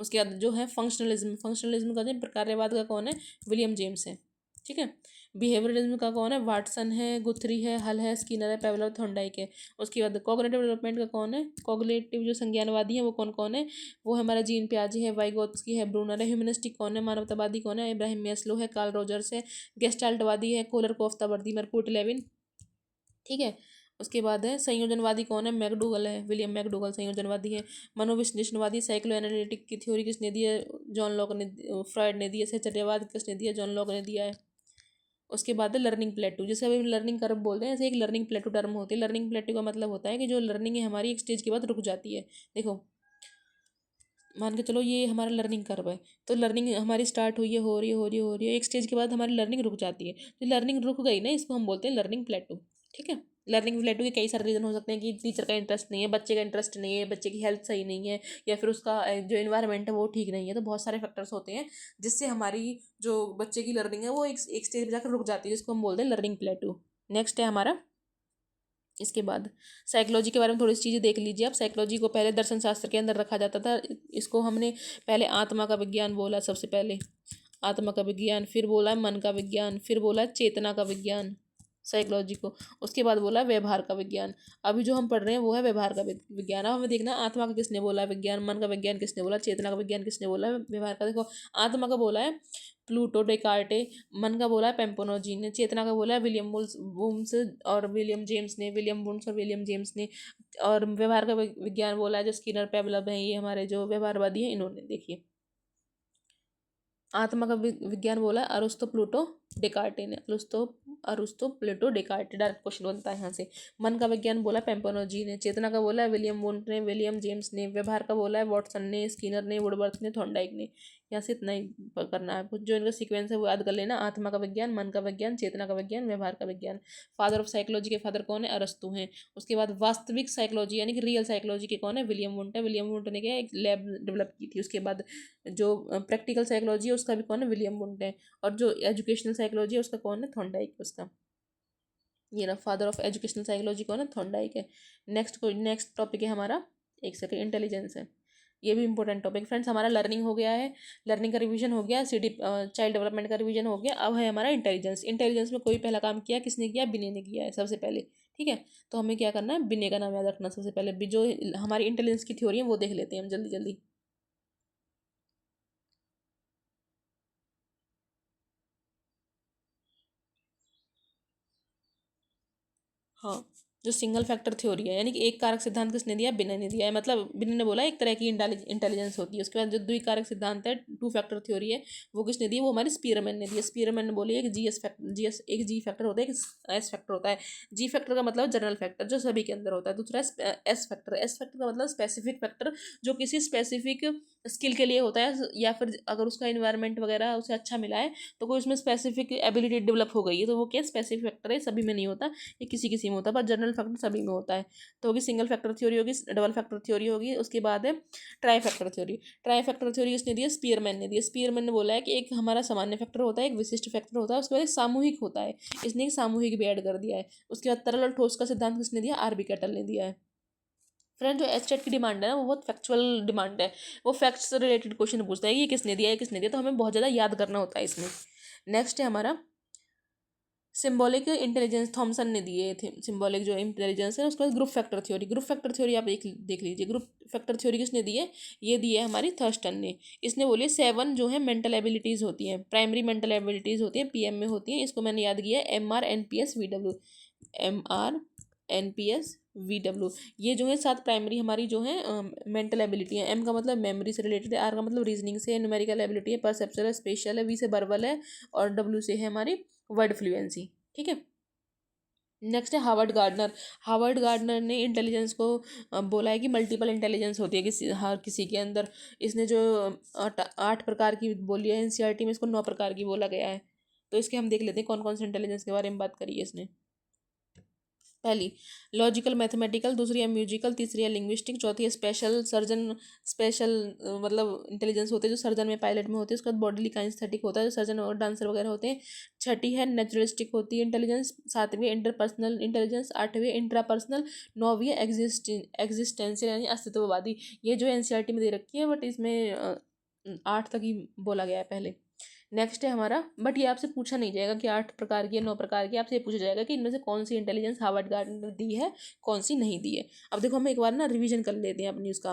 उसके बाद जो है फंक्शनलिज्म, फंक्शनलिज्म का जो प्रकार्यवाद का कौन है? विलियम जेम्स है, ठीक है। बिहेवियरलिज्म का कौन है? वाटसन है, गुथरी है, हल है, स्किनर है, पेवलव, थॉर्नडाइक है। उसके बाद कॉग्निटिव डेवलपमेंट का कौन है? कॉग्निटिव जो संज्ञानवादी है वो कौन कौन है? वो है हमारा जीन पियाजे है, वाइगोत्स्की है, ब्रूनर है। ह्यूमनिस्टिक कौन है? मानवतावादी कौन है? इब्राहिम मैस्लो है, कार्ल रोजर्स है। गेस्टाल्टवादी है कोलर कोफ्तावर्दी, मरकुट लेविन, ठीक है। उसके बाद है संयोजनवादी कौन है, मैकडूगल है, विलियम मैकडूगल संयोजनवादी है। मनोविश्लेषणवादी साइक्लो एनालिटिक की थ्योरी किसने दी है, जॉन लॉक ने, फ्रॉइड ने दी है। सहचर्यवाद किसने दिया, जॉन लॉक ने दिया है। उसके बाद है लर्निंग प्लेटू, जैसे अभी लर्निंग कर्व बोलते हैं, ऐसे एक लर्निंग प्लेटू टर्म होती है। लर्निंग प्लेटू का मतलब होता है कि जो लर्निंग है हमारी एक स्टेज के बाद रुक जाती है। देखो मान के चलो ये हमारा लर्निंग कर्व है, तो लर्निंग हमारी स्टार्ट हुई है, हो रही है, हो रही है, हो रही है, एक स्टेज के बाद हमारी लर्निंग रुक जाती है। तो लर्निंग रुक गई ना, इसको हम बोलते हैं लर्निंग प्लेटू। ठीक है। लर्निंग प्लेटू के कई सारे रीजन हो सकते हैं कि टीचर का इंटरेस्ट नहीं है, बच्चे का इंटरेस्ट नहीं है, बच्चे की हेल्थ सही नहीं है, या फिर उसका जो इन्वायरमेंट है वो ठीक नहीं है। तो बहुत सारे फैक्टर्स होते हैं जिससे हमारी जो बच्चे की लर्निंग है वो एक स्टेज पर जाकर रुक जाती है, जिसको हम बोलते हैं लर्निंग प्लेटू। नेक्स्ट है हमारा, इसके बाद साइकोलॉजी के बारे में थोड़ी सी चीज़ें देख लीजिए आप। साइकोलॉजी को पहले दर्शन शास्त्र के अंदर रखा जाता था। इसको हमने पहले आत्मा का विज्ञान बोला, सबसे पहले आत्मा का विज्ञान, फिर बोला मन का विज्ञान, फिर बोला चेतना का विज्ञान साइकोलॉजी को, उसके बाद बोला व्यवहार का विज्ञान। अभी जो हम पढ़ रहे हैं वो है व्यवहार का विज्ञान। अब हमें देखना आत्मा का किसने बोला है विज्ञान, मन का विज्ञान किसने बोला, चेतना का विज्ञान किसने बोला है, व्यवहार का। देखो आत्मा का बोला है प्लूटो डेकार्टे, मन का बोला है पेम्पोनोजी ने, चेतना का बोला है विलियम वुम्स और विलियम जेम्स ने, विलियम वुम्स और विलियम जेम्स ने, और व्यवहार का विज्ञान बोला है जो स्किनर पेवलव है, ये हमारे जो व्यवहारवादी हैं इन्होंने। देखिए आत्मा का विज्ञान बोला है अरुस्तो प्लूटो डेकार्टे ने, अरुस्तो प्लूटो डेकार्टे, डायरेक्ट क्वेश्चन बनता है यहाँ से। मन का विज्ञान बोला पेम्पोनोजी ने, चेतना का बोला है विलियम वुंट ने, विलियम जेम्स ने, व्यवहार का बोला है वॉटसन ने, स्किनर ने, वुडवर्थ ने, थॉर्नडाइक ने। यहाँ से इतना ही करना है कुछ, जो इनका सीक्वेंस है वो याद कर लेना। आत्मा का विज्ञान, मन का विज्ञान, चेतना का विज्ञान, व्यवहार का विज्ञान। फादर ऑफ साइकोलॉजी के फादर कौन है, अरस्तु हैं। उसके बाद वास्तविक साइकोलॉजी यानी कि रियल साइकोलॉजी के कौन है, विलियम वुंट है। विलियम वुंट ने क्या एक लैब डेवलप की थी। उसके बाद जो प्रैक्टिकल साइकोलॉजी है उसका भी कौन है, विलियम वुंट है। और जो एजुकेशनल साइकोलॉजी है उसका कौन है, थॉर्नडाइक है उसका। ये ना फादर ऑफ एजुकेशनल साइकोलॉजी कौन है, थॉर्नडाइक है। नेक्स्ट टॉपिक है हमारा, एक सेकेंड, इंटेलिजेंस है। ये भी इंपॉर्टेंट टॉपिक फ्रेंड्स। हमारा लर्निंग हो गया है, लर्निंग का रिवीजन हो गया, CD चाइल्ड डेवलपमेंट का रिवीजन हो गया। अब है हमारा इंटेलिजेंस। इंटेलिजेंस में कोई पहला काम किया, किसने किया, बिने ने किया है सबसे पहले। ठीक है। तो हमें क्या करना है, बिने का नाम याद रखना सबसे पहले। जो हमारी इंटेलिजेंस की थ्योरी है वो देख लेते हैं हम जल्दी जल्दी। हाँ, जो सिंगल फैक्टर थ्योरी है यानी कि एक कारक सिद्धांत किसने दिया, बिने ने दिया है। मतलब बिने ने बोला एक तरह की इंटेलिजेंस होती है। उसके बाद जो द्विकारक सिद्धांत है, टू फैक्टर थ्योरी है, वो किसने दी, वो हमारे स्पीयरमैन ने दिया। स्पीयरमैन ने बोली एक एक जी फैक्टर होता है, एक एस फैक्टर होता है। जी फैक्टर का मतलब जनरल फैक्टर जो सभी के अंदर होता है। दूसरा एस फैक्टर, एस फैक्टर का मतलब स्पेसिफिक फैक्टर जो किसी स्पेसिफिक स्किल के लिए होता है, या फिर अगर उसका इन्वायरमेंट वगैरह उसे अच्छा मिला है तो कोई उसमें स्पेसिफिक एबिलिटी डेवलप हो गई है, तो वो क्या स्पेसिफिक फैक्टर है, सभी में नहीं होता, ये किसी किसी में होता है, पर जनरल फैक्टर सभी में होता है। तो होगी सिंगल फैक्टर थ्योरी, होगी डबल फैक्टर थ्योरी होगी। उसके बाद है try factor theory. Try factor theory किसने दी है, स्पीयरमैन ने दी है। स्पीयरमैन ने बोला है कि एक हमारा सामान्य फैक्टर होता है, एक विशिष्ट फैक्टर होता है, उसके बाद एक सामूहिक होता है। इसने एक सामूहिक भी ऐड कर दिया है। उसके बाद तरल और ठोस का सिद्धांत किसने दिया, RB कैटल ने दिया है। फ्रेंड जो एचटेट की डिमांड है ना वो बहुत फैक्चुअल डिमांड है, वो फैक्ट्स से रिलेटेड क्वेश्चन पूछता है, ये किसने दिया, ये किसने दिया, तो हमें बहुत ज़्यादा याद करना होता है इसमें। नेक्स्ट है हमारा सिंबॉलिक इंटेलिजेंस, थॉमसन ने दिए थे सिंबॉलिक जो इंटेलिजेंस है। उसके बाद group factor theory, group factor theory आप देख लीजिए। ग्रुप फैक्टर थ्योरी किसने दी है, ये दी है हमारी थर्स्टन ने। इसने बोली 7 जो है मेंटल एबिलिटीज़ होती हैं, प्राइमरी मेंटल एबिलिटीज़ होती हैं, PM में होती हैं। इसको मैंने याद किया है, MR NPS VW, MR NPS VW। ये जो है 7 प्राइमरी हमारी जो है मेंटल एबिलिटी है। M का मतलब मेमोरी से रिलेटेड है, R का मतलब रीजनिंग से है, न्यूमेरिकल एबिलिटी है, परसेप्चुअल है, स्पेशल है, V से वर्बल है, और W से है हमारी वर्ड फ्लुएंसी। ठीक है। नेक्स्ट है हार्वर्ड गार्डनर। हार्वर्ड गार्डनर ने इंटेलिजेंस को बोला है कि मल्टीपल इंटेलिजेंस होती है हर किसी के अंदर। इसने जो 8 प्रकार की बोली है, NCERT में इसको 9 प्रकार की बोला गया है। तो इसके हम देख लेते हैं कौन कौन से इंटेलिजेंस के बारे में बात करी है इसने। पहली लॉजिकल मैथमेटिकल, दूसरी है म्यूजिकल, तीसरी है लिंग्विस्टिक, चौथी है स्पेशल सर्जन, स्पेशल मतलब इंटेलिजेंस होते हैं जो सर्जन में पायलट में होते हैं। उसके बाद बॉडीली काइनेस्थेटिक होता है जो सर्जन और डांसर वगैरह होते हैं। छठी है नेचुरलिस्टिक होती है इंटेलिजेंस, सातवीं इंटरपर्सनल इंटेलिजेंस, आठवीं इंट्रापर्सनल, नौवीं एग्जिस्टेंशियल यानी अस्तित्ववादी। ये जो NCERT में दे रखी है, बट इसमें 8 तक ही बोला गया है पहले। नेक्स्ट है हमारा, बट ये आपसे पूछा नहीं जाएगा कि 8 प्रकार की है 9 प्रकार की, आपसे ये पूछा जाएगा कि इनमें से कौन सी इंटेलिजेंस हार्वर्ड गार्डनर ने दी है, कौन सी नहीं दी है। अब देखो हम एक बार ना रिवीजन कर लेते हैं अपनी उसका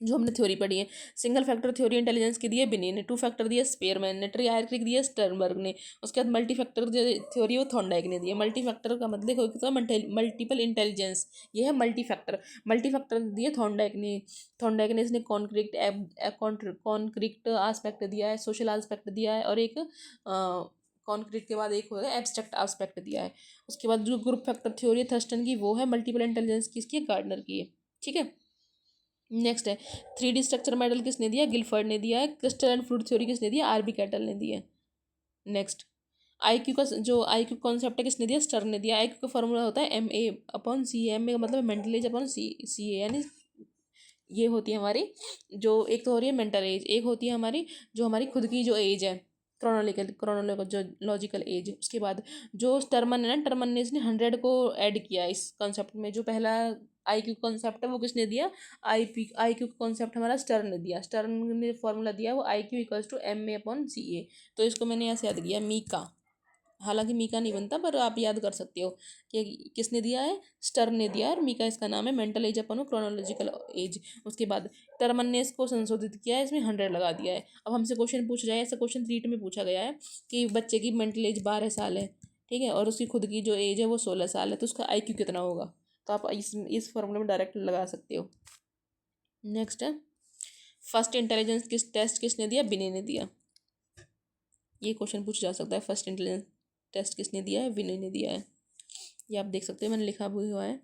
जो हमने थ्योरी पढ़ी है। सिंगल फैक्टर थ्योरी इंटेलिजेंस की दी है बिनी ने, टू फैक्टर दिया स्पेयरमैन ने, ट्रायर्किक दिया स्टर्नबर्ग ने। उसके बाद मल्टी फैक्टर जो थ्योरी वो थॉर्नडाइक ने दी है। मल्टी फैक्टर का मतलब होता है मल्टीपल इंटेलिजेंस, ये है मल्टी फैक्टर। मल्टी फैक्टर दिए थॉर्नडाइक ने। थॉर्नडाइक ने इसने कॉन्क्रीट आस्पेक्ट दिया है, सोशल आस्पेक्ट दिया है, और एक कॉन्क्रीट के बाद एक होगा एब्स्ट्रैक्ट आस्पेक्ट दिया है। उसके बाद जो ग्रुप फैक्टर थ्योरी है थर्स्टन की, वो है मल्टीपल इंटेलिजेंस की, इसकी गार्डनर की है। ठीक है, नेक्स्ट है 3D स्ट्रक्चर मॉडल किसने दिया, गिलफर्ड ने दिया है। क्रिस्टल एंड फ्लूइड थ्योरी किसने दिया, आरबी कैटल ने दिया है। नेक्स्ट आईक्यू का जो आईक्यू कॉन्सेप्ट है किसने दिया, स्टर्न ने दिया। आईक्यू का फॉर्मूला होता है MA/C। एम ए का मतलब मेंटल एज अपॉन CA, यानी ये होती है हमारी जो एक तो हो रही है मेंटल एज, एक होती है हमारी जो हमारी खुद की जो एज है क्रोनोलॉजिकल जो लॉजिकल एज। उसके बाद जो टर्मन है ना, टर्मन ने इसने 100 को ऐड किया इस कॉन्सेप्ट में। जो पहला आईक्यू कॉन्सेप्ट है वो किसने दिया, आईक्यू कॉन्सेप्ट हमारा स्टर्न ने दिया। स्टर्न ने फॉर्मूला दिया वो IQ=MA/CA। तो इसको मैंने ऐसे याद किया मीका, हालांकि मीका नहीं बनता पर आप याद कर सकते हो कि किसने दिया है, स्टर्न ने दिया है, और मीका इसका नाम है, मेंटल एज अपन क्रोनोलॉजिकल एज। उसके बाद टर्मन ने इसको संशोधित किया है, इसमें 100 लगा दिया है। अब हमसे क्वेश्चन पूछ जाए, ऐसा क्वेश्चन 3 में पूछा गया है कि बच्चे की मेंटल एज 12 साल है, ठीक है, और उसकी खुद की जो एज है वो 16 साल है, तो उसका IQ कितना होगा। तो आप इस फॉर्मूले में डायरेक्ट लगा सकते हो। नेक्स्ट है फर्स्ट इंटेलिजेंस टेस्ट किसने दिया, बिने ने दिया। ये क्वेश्चन पूछा जा सकता है, फर्स्ट इंटेलिजेंस टेस्ट किसने दिया है, विनय ने दिया है। ये आप देख सकते हो, मैंने लिखा भी हुआ है,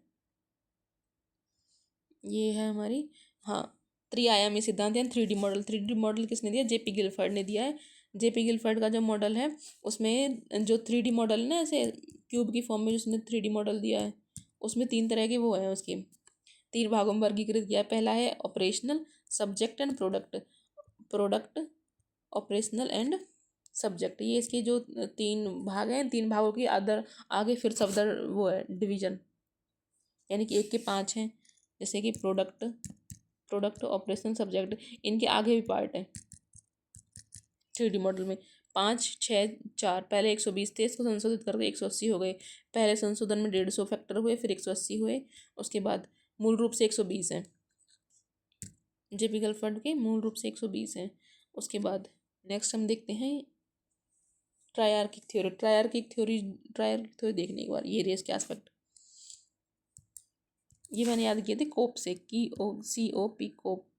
ये है हमारी, हाँ, त्रिआयामी सिद्धांत यानी 3D मॉडल। 3D मॉडल किसने दिया, JP गिलफर्ड ने दिया है। JP गिलफर्ड का जो मॉडल है उसमें जो 3D मॉडल है ना, ऐसे क्यूब की फॉर्म में जिसने 3D मॉडल दिया है, उसमें 3 तरह के वो हैं, उसकी 3 भागों में वर्गीकृत किया है। पहला है operational, subject and product. Product, operational and subject, ये इसके जो 3 भाग हैं, 3 भागों की अदर आगे फिर सफदर वो है डिवीजन, यानी कि 1 के 5 हैं। जैसे कि प्रोडक्ट ऑपरेशन सब्जेक्ट, इनके आगे भी पार्ट है 3D मॉडल में। 5 6 4, पहले 120 थे, इसको संशोधित करके 180 हो गए। पहले संशोधन में 150 फैक्टर हुए, फिर 180 हुए। उसके बाद मूल रूप से 120 हैं, JP गिलफर्ड के मूल रूप से 120 हैं। उसके बाद नेक्स्ट हम देखते हैं ट्रायर्किक थ्योरी। ट्रायर्किक थ्योरी देखने के बाद ये रेस के एस्पेक्ट, ये मैंने याद किए थे कोप से, COP कोप।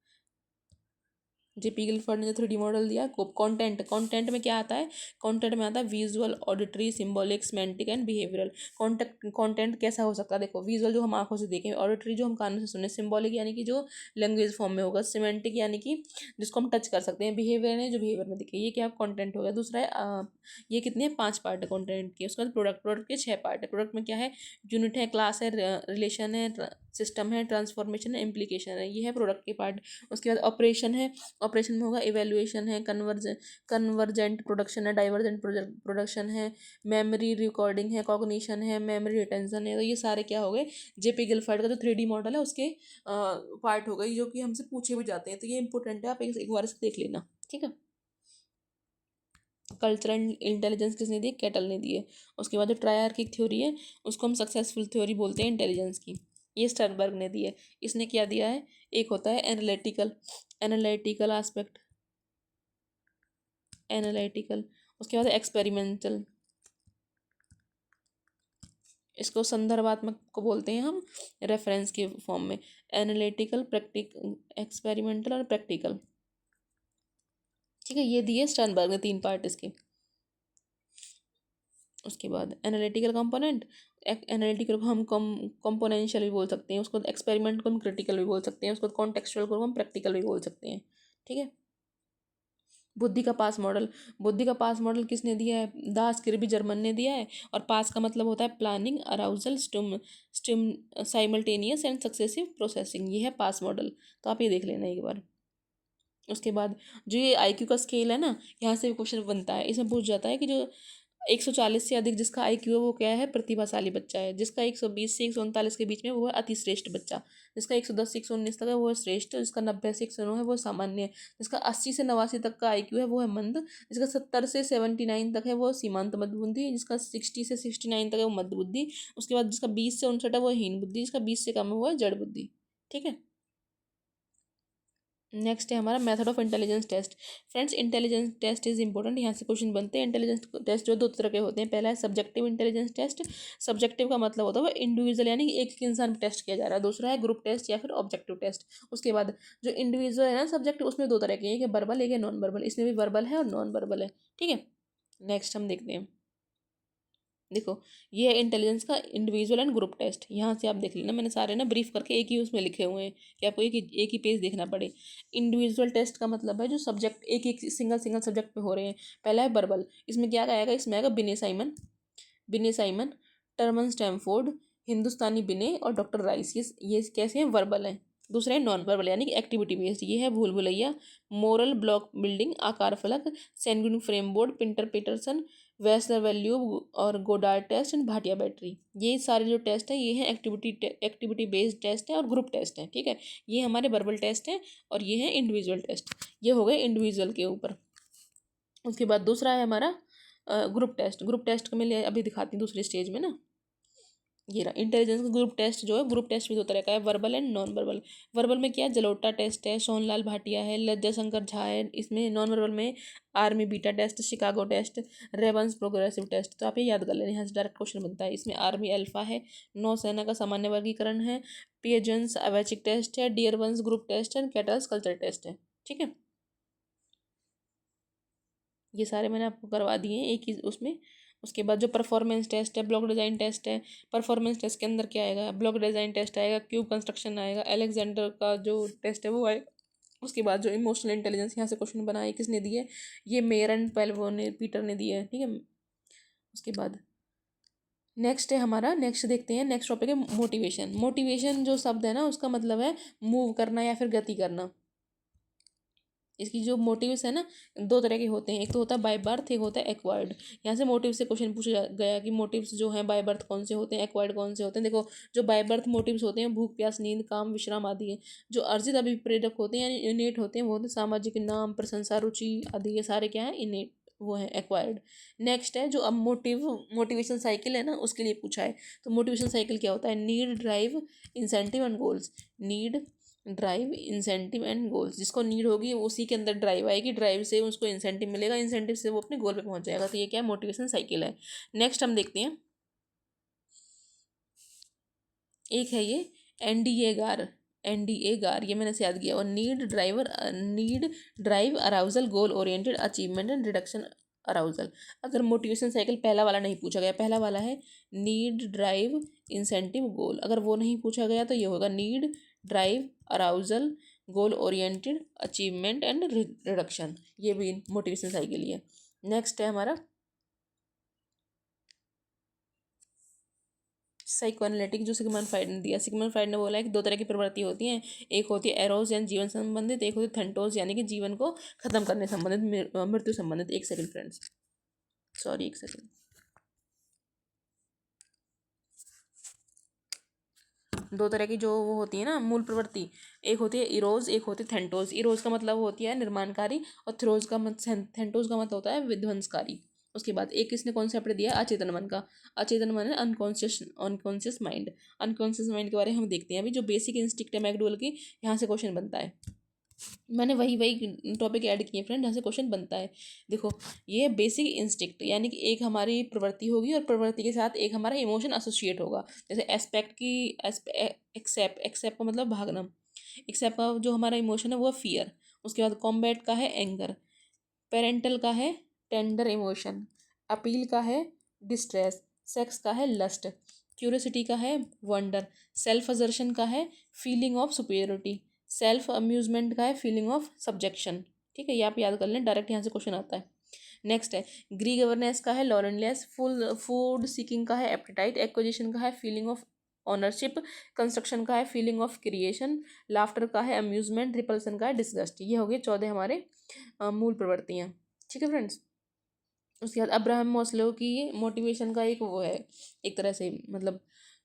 JP गिलफर्ड ने जो 3D मॉडल दिया। कंटेंट में क्या आता है, कंटेंट में आता है visual, auditory, symbolic, semantic and behavioural. Content कैसा हो सकता है, देखो विजुअल जो हम आंखों से देखें, ऑडिटरी जो हम कानों से सुने, सिंबॉलिक यानी कि जो लैंग्वेज फॉर्म में होगा, सिमेंटिक यानी कि जिसको हम टच कर सकते हैं, बिहेवियर है जो बिहेवियर में दिखे। ये क्या कंटेंट हो गया। दूसरा है ये कितने 5 पार्ट है कंटेंट के। उसके बाद प्रोडक्ट के 6 पार्ट है। प्रोडक्ट में क्या है, यूनिट है, क्लास है, रिलेशन है, सिस्टम है, ट्रांसफॉर्मेशन है, इम्प्लीकेशन है, ये है प्रोडक्ट के पार्ट। उसके बाद ऑपरेशन है, ऑपरेशन में होगा इवेल्युएशन है, कन्वर्जेंट प्रोडक्शन है, डाइवर्जेंट प्रोडक्शन है, मेमोरी रिकॉर्डिंग है, कॉग्निशन है, मेमोरी रिटेंशन है। तो ये सारे क्या हो गए, JP गिलफर्ड का जो 3D मॉडल है उसके पार्ट हो गए, जो कि हमसे पूछे भी जाते हैं। तो ये इंपॉर्टेंट है, आप एक बार इसको देख लेना, ठीक है। कल्चरल इंटेलिजेंस किसने दी, कैटल ने दी है। उसके बाद जो ट्रायर्किक थ्योरी है उसको हम सक्सेसफुल थ्योरी बोलते हैं इंटेलिजेंस की, ये स्टर्नबर्ग ने दी है। इसने क्या दिया है, एक होता है एनालिटिकल आस्पेक्ट, एनालिटिकल। उसके बाद एक्सपेरिमेंटल, इसको संदर्भात्मक को बोलते हैं हम, रेफरेंस के फॉर्म में। एनालिटिकल, एक्सपेरिमेंटल और प्रैक्टिकल, ठीक है, ये दिए स्टर्नबर्ग ने 3 पार्ट इसके। उसके बाद एनालिटिकल कंपोनेंट, एनालिटिकल को हम कंपोनेंशियल भी बोल सकते हैं, उसको एक्सपेरिमेंट को हम क्रिटिकल भी बोल सकते हैं, उसको कॉन्टेक्चुअल को हम प्रैक्टिकल भी बोल सकते हैं, ठीक है। बुद्धि का पास मॉडल किसने दिया है, दास किर्बी जर्मन ने दिया है। और पास का मतलब होता है प्लानिंग, अराउजल, स्टिम साइमल्टेनियस एंड सक्सेसिव प्रोसेसिंग, ये है पास मॉडल। तो आप ये देख लेना एक बार। उसके बाद जो ये IQ का स्केल है ना, यहाँ से भी क्वेश्चन बनता है, इसमें पूछ जाता है कि जो 140 से अधिक जिसका IQ है वो क्या है, प्रतिभाशाली बच्चा है। जिसका 120 से 139 के बीच में वो है अति श्रेष्ठ बच्चा। जिसका 110 से 119 तक है वो है श्रेष्ठ। जिसका 90 से 109 है वो सामान्य है। जिसका 80 से 89 तक का IQ है वो है मंद। जिसका 70 से 79 तक है वो सीमांत मध्य बुद्धि। जिसका 60 से 69 तक है वो मध्य बुद्धि। उसके बाद जिसका 20 से 59 है वो हीन बुद्धि। जिसका 20 से कम है वो है जड़ बुद्धि, ठीक है। नेक्स्ट है हमारा method of intelligence test. Friends, intelligence test is important, यहाँ से क्वेश्चन बनते हैं। इंटेलिजेंस टेस्ट जो दो तरह के होते हैं, पहला है सब्जेक्टिव इंटेलिजेंस टेस्ट। सब्जेक्टिव का मतलब होता है वो इंडिविजुअल यानी कि एक इंसान पर टेस्ट किया जा रहा है। दूसरा है ग्रुप टेस्ट या फिर ऑब्जेक्टिव टेस्ट। उसके बाद जो इंडिविजुअल है ना सब्जेक्ट, उसमें दो तरह के हैं, एक है वर्बल एक है नॉन वर्बल। इसमें भी वर्बल है और नॉन वर्बल है, ठीक है। नेक्स्ट हम देखते हैं, देखो ये है इंटेलिजेंस का इंडिविजुअल एंड ग्रुप टेस्ट। यहाँ से आप देख लेना, मैंने सारे ना ब्रीफ करके एक ही उसमें लिखे हुए हैं कि आपको एक ही पेज देखना पड़े। इंडिविजुअल टेस्ट का मतलब है जो सब्जेक्ट एक एक सिंगल सिंगल सब्जेक्ट पे हो रहे हैं। पहला है वर्बल, इसमें क्या आएगा, इसमें आएगा बिने साइमन, टर्मन स्टैमफोर्ड, हिंदुस्तानी बिने और डॉक्टर राइस। ये कैसे हैं, वर्बल हैं। दूसरा है नॉन वर्बल यानी कि एक्टिविटी बेस्ड, ये है भूल भुलैया, मोरल ब्लॉक बिल्डिंग, आकार फलक, Seguin frame board, Pinter Paterson, Wechsler value और Goddard test and Bhatia battery. ये सारे जो टेस्ट हैं ये हैं एक्टिविटी बेस्ड टेस्ट है और ग्रुप टेस्ट है, ठीक है। ये हमारे वर्बल टेस्ट हैं और ये हैं इंडिविजुअल टेस्ट। ये हो गए इंडिविजुअल के ऊपर। उसके बाद दूसरा है हमारा ग्रुप टेस्ट। ग्रुप टेस्ट को मैं अभी दिखाती हूँ दूसरे स्टेज में ना। ये रहा इंटेलिजेंस का ग्रुप टेस्ट जो है, ग्रुप टेस्ट भी दो तरह का है, verbal and non verbal. Verbal में क्या है, जलोटा टेस्ट है, सोनलाल भाटिया है, लज्जा शंकर झा है। इसमें नॉन वर्बल में army beta test, Chicago test, Raven's progressive test. तो आप ये याद कर लेना, यहाँ से डायरेक्ट क्वेश्चन बनता है। इसमें आर्मी अल्फा है, नौसेना का सामान्य वर्गीकरण है, पिएजेंस अवैचिक टेस्ट है, डियर वंस ग्रुप टेस्ट है, कैटल्स कल्चर टेस्ट है, ठीक है। ये सारे मैंने आपको करवा दिए हैं एक ही उसमें। उसके बाद जो परफॉर्मेंस टेस्ट है, ब्लॉक डिज़ाइन टेस्ट है। परफॉर्मेंस टेस्ट के अंदर क्या आएगा, ब्लॉक डिज़ाइन टेस्ट आएगा, क्यूब कंस्ट्रक्शन आएगा, अलेक्जेंडर का जो टेस्ट है वो आएगा। उसके बाद जो इमोशनल इंटेलिजेंस, यहाँ से क्वेश्चन बनाए किसने दिए, ये मेयर एंड पेल्वो ने, पीटर ने दिया है, ठीक है। उसके बाद नेक्स्ट है हमारा, नेक्स्ट देखते हैं, नेक्स्ट टॉपिक है मोटिवेशन। मोटिवेशन जो शब्द है ना उसका मतलब है मूव करना या फिर गति करना। इसकी जो मोटिव्स है ना दो तरह के होते हैं, एक तो होता है बाय बर्थ, एक होता है एक्वायर्ड। यहाँ से मोटिव से क्वेश्चन पूछा गया कि मोटिव्स जो हैं बाय बर्थ कौन से होते हैं, एक्वायर्ड कौन से होते हैं। देखो जो बाय बर्थ मोटिव्स होते हैं भूख प्यास नींद काम विश्राम आदि है। जो अर्जित अभिप्रेरक होते हैं यानी इनेट होते हैं वो होते हैं सामाजिक नाम प्रशंसा रुचि आदि। ये सारे क्या है, इनेट वो है एक्वायर्ड। नेक्स्ट है जो अब मोटिवेशन साइकिल है ना उसके लिए पूछा है। तो मोटिवेशन साइकिल क्या होता है, need drive incentive and goals. Need drive incentive and goals, जिसको नीड होगी उसी के अंदर ड्राइव आएगी, ड्राइव से उसको इंसेंटिव मिलेगा, इंसेंटिव से वो अपने गोल पे पहुंच जाएगा। तो ये क्या है, मोटिवेशन साइकिल है। नेक्स्ट हम देखते हैं, एक है ये एनडीए गार, ये मैंने से याद किया। और need drive arousal goal oriented achievement and reduction arousal. अगर मोटिवेशन साइकिल पहला वाला नहीं पूछा गया, पहला वाला है नीड ड्राइव इंसेंटिव गोल, अगर वो नहीं पूछा गया तो ये होगा need drive arousal goal oriented achievement and reduction. ये भी मोटिवेशन साइकिल ही है। नेक्स्ट है हमारा साइकोएनालिटिक, जो सिगमंड फ्राइड ने दिया। सिगमंड फ्राइड ने बोला है कि दो तरह की प्रवृत्ति होती हैं, एक होती है एरोस यानी जीवन संबंधित, एक होती है थेंटोस यानी कि जीवन को खत्म करने संबंधित, मृत्यु संबंधित। एक सेकंड फ्रेंड्स, सॉरी एक सेकंड। दो तरह की जो वो होती है ना मूल प्रवृत्ति, एक होती है इरोज, एक होती है थेंटोस। इरोज का मतलब होती है निर्माणकारी और थेंटोस का मतलब होता है विध्वंसकारी। उसके बाद एक किसने कॉन्सेप्ट दिया, अचेतन मन का। अचेतन मन है अनकॉन्शियस माइंड। अनकॉन्शियस माइंड के बारे में हम देखते हैं अभी। जो बेसिक इंस्टिंक्ट है मैकडोवेल की, यहाँ से क्वेश्चन बनता है। मैंने वही वही टॉपिक ऐड किए फ्रेंड, जहाँ से क्वेश्चन बनता है। देखो ये बेसिक इंस्टिंक्ट यानी कि एक हमारी प्रवृत्ति होगी और प्रवृत्ति के साथ एक हमारा इमोशन एसोसिएट होगा। जैसे एस्पेक्ट की एक्सेप्ट, एक्सेप्ट का मतलब भागना, एक्सेप्ट का जो हमारा इमोशन है वो फियर। उसके बाद कॉम्बैट का है एंगर, पेरेंटल का है टेंडर इमोशन, अपील का है डिस्ट्रेस, सेक्स का है लस्ट, क्यूरियोसिटी का है वंडर, सेल्फ अजर्शन का है feeling of superiority, self amusement का है फीलिंग ऑफ सब्जेक्शन। ठीक है, ये आप याद कर लें, डायरेक्ट यहाँ से क्वेश्चन आता है। नेक्स्ट है ग्री गवर्नेंस का है लॉरेनलेस, फुल फूड सीकिंग का है एप्टिटाइट, एक्विजिशन का है फीलिंग ऑफ ऑनरशिप, कंस्ट्रक्शन का है फीलिंग ऑफ क्रिएशन, लाफ्टर का है अम्यूजमेंट, रिपल्सन का है डिसगस्ट। ये हो गए 14 हमारे मूल प्रवृत्तियाँ। ठीक है फ्रेंड्स। उसके बाद अब्राहम मॉस्लो की मोटिवेशन का एक वो है, एक तरह से मतलब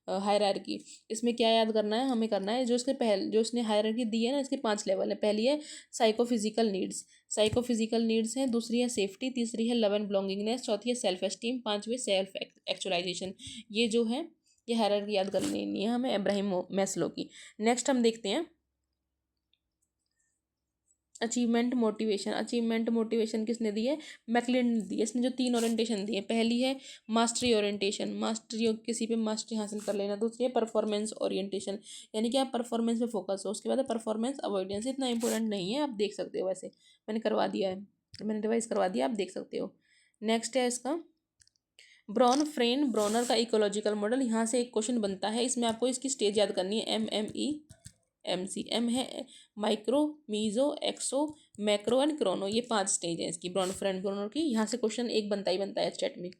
हायरार्की। इसमें क्या याद करना है हमें, करना है जो इसके जो इसने हायरार्की दी है ना, इसके 5 लेवल है। पहली है साइकोफिजिकल नीड्स, साइकोफिजिकल नीड्स हैं। दूसरी है सेफ्टी, तीसरी है लव एंड बिलोंगिंगनेस, चौथी है सेल्फ एस्टीम, पांचवी सेल्फ एक्चुअलाइजेशन। ये जो है ये हायरार्की याद कर लेनी है हमें अब्राहम मैस्लो की। नेक्स्ट हम देखते हैं अचीवमेंट मोटिवेशन किसने दी है? मैकलिन ने दी है। इसने जो 3 ओरिएंटेशन दिए, पहली है मास्टरी ओरिएंटेशन, मास्टरी किसी पे मास्टरी हासिल कर लेना। दूसरी है परफॉर्मेंस ओरिएंटेशन, यानी कि आप परफॉर्मेंस पे फोकस हो। उसके बाद है परफॉर्मेंस अवॉइडेंस, इतना इंपॉर्टेंट नहीं है, आप देख सकते हो, वैसे मैंने करवा दिया है, मैंने रिवाइज करवा दिया, आप देख सकते हो। नेक्स्ट है इसका ब्रॉन फ्रेन ब्रॉनर का इकोलॉजिकल मॉडल। यहाँ से एक क्वेश्चन बनता है, इसमें आपको इसकी स्टेज याद करनी है। एम है micro, meso, exo, macro and chrono, ये 5 स्टेज है इसकी ब्रॉन फ्रेन ब्रॉनर की। यहाँ से क्वेश्चन एक बनता ही बनता है स्टेट में।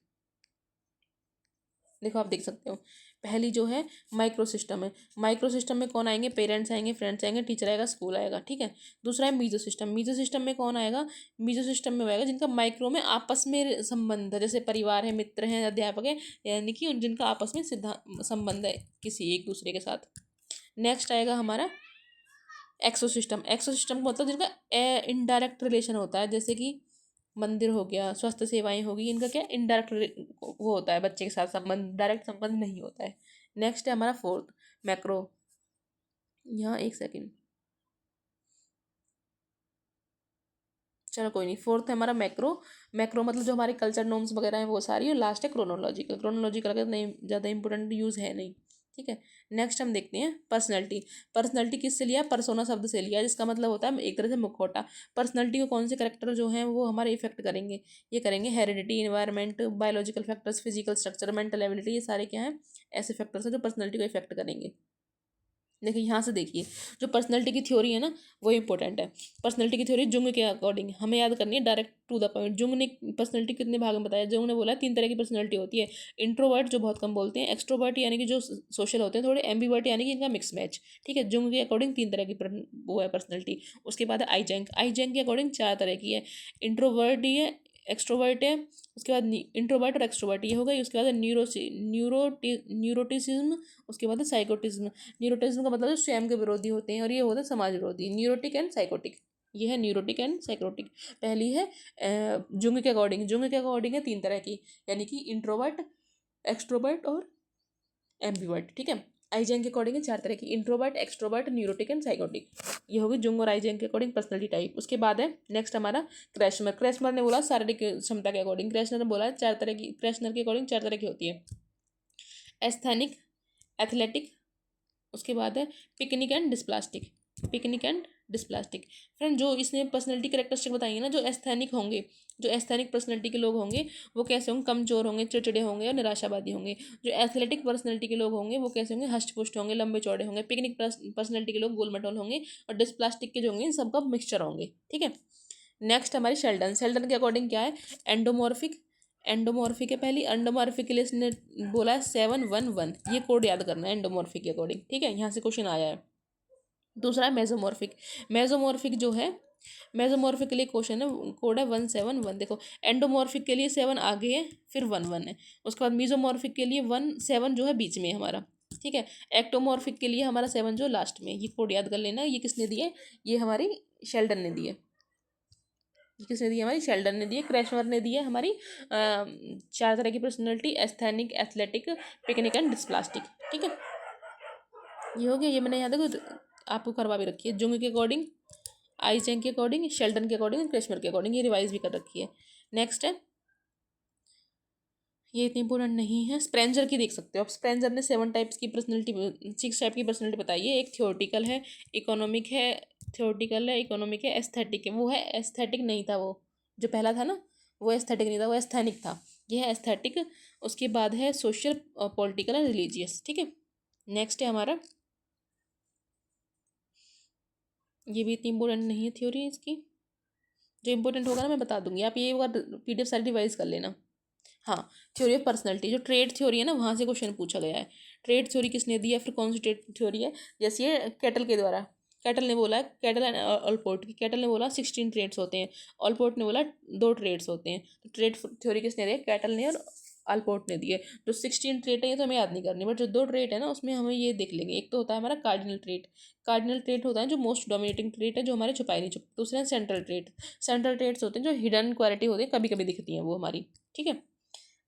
देखो आप देख सकते हो, पहली जो है माइक्रो सिस्टम है। माइक्रो सिस्टम में कौन आएंगे? पेरेंट्स आएंगे, फ्रेंड्स आएंगे, टीचर आएगा, स्कूल आएगा, ठीक है। दूसरा है मीजो सिस्टम। मीजो सिस्टम में कौन आएगा? मीजो सिस्टम में आएगा जिनका माइक्रो में आपस में संबंध है, जैसे परिवार है, मित्र हैं, अध्यापक है, यानी कि जिनका आपस में सीधा संबंध है किसी एक दूसरे के साथ। नेक्स्ट आएगा हमारा एक्सो सिस्टम। एक्सो सिस्टम मतलब जिनका इनडायरेक्ट रिलेशन होता है, जैसे कि मंदिर हो गया, स्वास्थ्य सेवाएं होगी, इनका क्या इनडायरेक्ट वो होता है, बच्चे के साथ संबंध, डायरेक्ट संबंध नहीं होता है। नेक्स्ट है हमारा फोर्थ मैक्रो। यहाँ एक सेकंड, चलो कोई नहीं। फोर्थ है हमारा मैक्रो। मैक्रो मतलब जो हमारे कल्चर नॉर्म्स वगैरह हैं वो सारी। और लास्ट है क्रोनोलॉजिकल। क्रोनोलॉजिकल का नहीं ज़्यादा इंपॉर्टेंट यूज़ है नहीं, ठीक है। नेक्स्ट हम देखते हैं पर्सनैलिटी। पर्सनैलिटी किससे लिया? पर्सोना शब्द से लिया, जिसका मतलब होता है एक तरह से मुखौटा। पर्सनैलिटी को कौन से करेक्टर जो हैं वो हमारे इफेक्ट करेंगे? ये करेंगे heredity, environment, biological factors, physical structure, mental ability, ये सारे क्या हैं? ऐसे फैक्टर्स हैं जो पर्सनैलिटी को इफेक्ट करेंगे। देखिए यहाँ से देखिए, जो पर्सनैलिटी की थ्योरी है ना वो इंपॉर्टेंट है। पर्सनैलिटी की थ्योरी जुंग के अकॉर्डिंग हमें याद करनी है, direct to the point. Jung ने पर्सनैलिटी कितने भाग में बताया? जुंग ने बोला 3 तरह की पर्सनैलिटी होती है। इंट्रोवर्ट जो बहुत कम बोलते हैं, एक्सट्रोवर्ट यानी कि जो सोशल होते हैं थोड़े, एम्बीवर्ट यानी कि इनका मिक्स मैच, ठीक है। जुंग के अकॉर्डिंग 3 तरह की वो है पर्सनैलिटी। उसके बाद है आई जैंग के अकॉर्डिंग 4 तरह की है। इंट्रोवर्ट ही है, एक्सट्रोवर्ट है, उसके बाद इंट्रोवर्ट और एक्सट्रोवर्ट ये हो गई। उसके बाद न्यूरोटिज्म, उसके बाद है साइकोटिज्म। न्यूरोटिज्म का मतलब स्वयं के विरोधी होते हैं, और ये होता है समाज विरोधी। न्यूरोटिक एंड साइकोटिक, ये है न्यूरोटिक एंड साइकोटिक। पहली है जुंग के अकॉर्डिंग है 3 तरह की, यानी कि इंट्रोवर्ट, एक्सट्रोवर्ट और एम्बीवर्ट, ठीक है। आईजैंग के अकॉर्डिंग है 4 तरह की, introvert, extrovert, neurotic and psychotic. ये होगी जुंग और आईजैंग के अकॉर्डिंग पर्सनैलिटी टाइप। उसके बाद है नेक्स्ट हमारा क्रैशमर। क्रैशमर ने बोला शारीरिक क्षमता के अकॉर्डिंग। क्रैशनर ने बोला 4 तरह की, क्रैशनर के अकॉर्डिंग 4 तरह की होती है। एस्थेनिक, एथलेटिक, उसके बाद है picnic and dysplastic. Picnic and dysplastic. Friend जो इसने पर्सनैलिटी कैरेक्टरिस्टिक बताई है ना, जो एस्थेनिक होंगे, जो एस्थेनिक पर्सनैलिटी के लोग होंगे वो कैसे होंगे? कमजोर होंगे, चिड़चिड़े होंगे और निराशावादी होंगे। जो एथलेटिक पर्सनैलिटी के लोग होंगे वो कैसे होंगे? हष्टपुष्ट होंगे, लंबे चौड़े होंगे। पिकनिक पर्सनैलिटी के लोग गोल मटोल होंगे। और डिस्प्लास्टिक के जो होंगे इन सबका मिक्सचर होंगे, ठीक है। नेक्स्ट हमारी शेल्डन। शेल्डन के अकॉर्डिंग क्या है? एंडोमॉर्फिक। एंडोमॉर्फिक है पहली। एंडोमॉर्फिक के लिए इसने बोला है 711, ये कोड याद करना है एंडोमॉर्फिक के अकॉर्डिंग, ठीक है। यहाँ से क्वेश्चन आया है। दूसरा है मेजोमॉर्फिक। मेजोमॉर्फिक जो है, मेजोमॉर्फिक के लिए क्वेश्चन है, कोड है 171। देखो एंडोमॉर्फिक के लिए 7 आगे है, फिर 11 है। उसके बाद मीजोमॉर्फिक के लिए 17 जो है बीच में है हमारा, ठीक है। एक्टोमॉर्फिक के लिए हमारा 7 जो लास्ट में। ये कोड याद कर लेना। ये किसने दिए? ये हमारी शेल्डन ने दिए। किसने दी? हमारी शेल्डन ने दी। क्रैशमर ने दी है हमारी 4 तरह की personality, asthenic, athletic, picnic and dysplastic, ठीक है। ये हो गया, ये मैंने यहाँ देखो आपको करवा भी रखी है। जुंग के अकॉर्डिंग, आईजैंग के अकॉर्डिंग, शेल्डन के अकॉर्डिंग, क्रैशमर के अकॉर्डिंग, ये रिवाइज भी कर रखी है। नेक्स्ट है, ये इतनी इंपॉर्टेंट नहीं है। स्प्रेंजर की देख सकते हो आप। स्प्रेंजर ने 7 टाइप्स की पर्सनैलिटी, 6 टाइप की पर्सनैलिटी बताई है। एक थियोरटिकल है, इकोनॉमिक है, थियोरटिकल है, इकोनॉमिक है, एस्थेटिक है। वो है एस्थेटिक नहीं था, वो जो पहला था ना वो एस्थेटिक नहीं था, वो एस्थेनिक था। ये है एस्थेटिक। उसके बाद है सोशल, पॉलिटिकल एंड रिलीजियस, ठीक है। नेक्स्ट है हमारा, ये भी इतनी इंपॉर्टेंट नहीं है थ्योरी इसकी। जो इंपॉर्टेंट होगा ना मैं बता दूंगी, आप ये एक बार PDF सारी रिवाइज कर लेना। हाँ, थ्योरी ऑफ पर्सनैलिटी, जो ट्रेड थ्योरी है ना वहाँ से क्वेश्चन पूछा गया है। ट्रेड थ्योरी किसने दी है? फिर कौन सी ट्रेड थ्योरी है? जैसे ये कैटल के द्वारा, कैटल ने बोला, कैटल एंड ऑलपोर्ट की। कैटल ने बोला 16 ट्रेड्स होते हैं, ऑलपोर्ट ने बोला 2 ट्रेड्स होते हैं। तो ट्रेड थ्योरी किसने दी? कैटल ने और अल्पोर्ट ने दिए। जो 16 ट्रेट है ये तो हमें याद नहीं करनी, बट जो 2 ट्रेट है ना उसमें हमें ये देख लेंगे। एक तो होता है हमारा कार्डिनल ट्रेट। कार्डिनल ट्रेट होता है जो मोस्ट डोमिनेटिंग ट्रेट है, जो हमारे छुपाई नहीं छुपती। दूसरा है सेंट्रल ट्रेट। सेंट्रल ट्रेट्स होते हैं जो हिडन क्वालिटी होती है, कभी कभी दिखती हैं वो हमारी, ठीक है।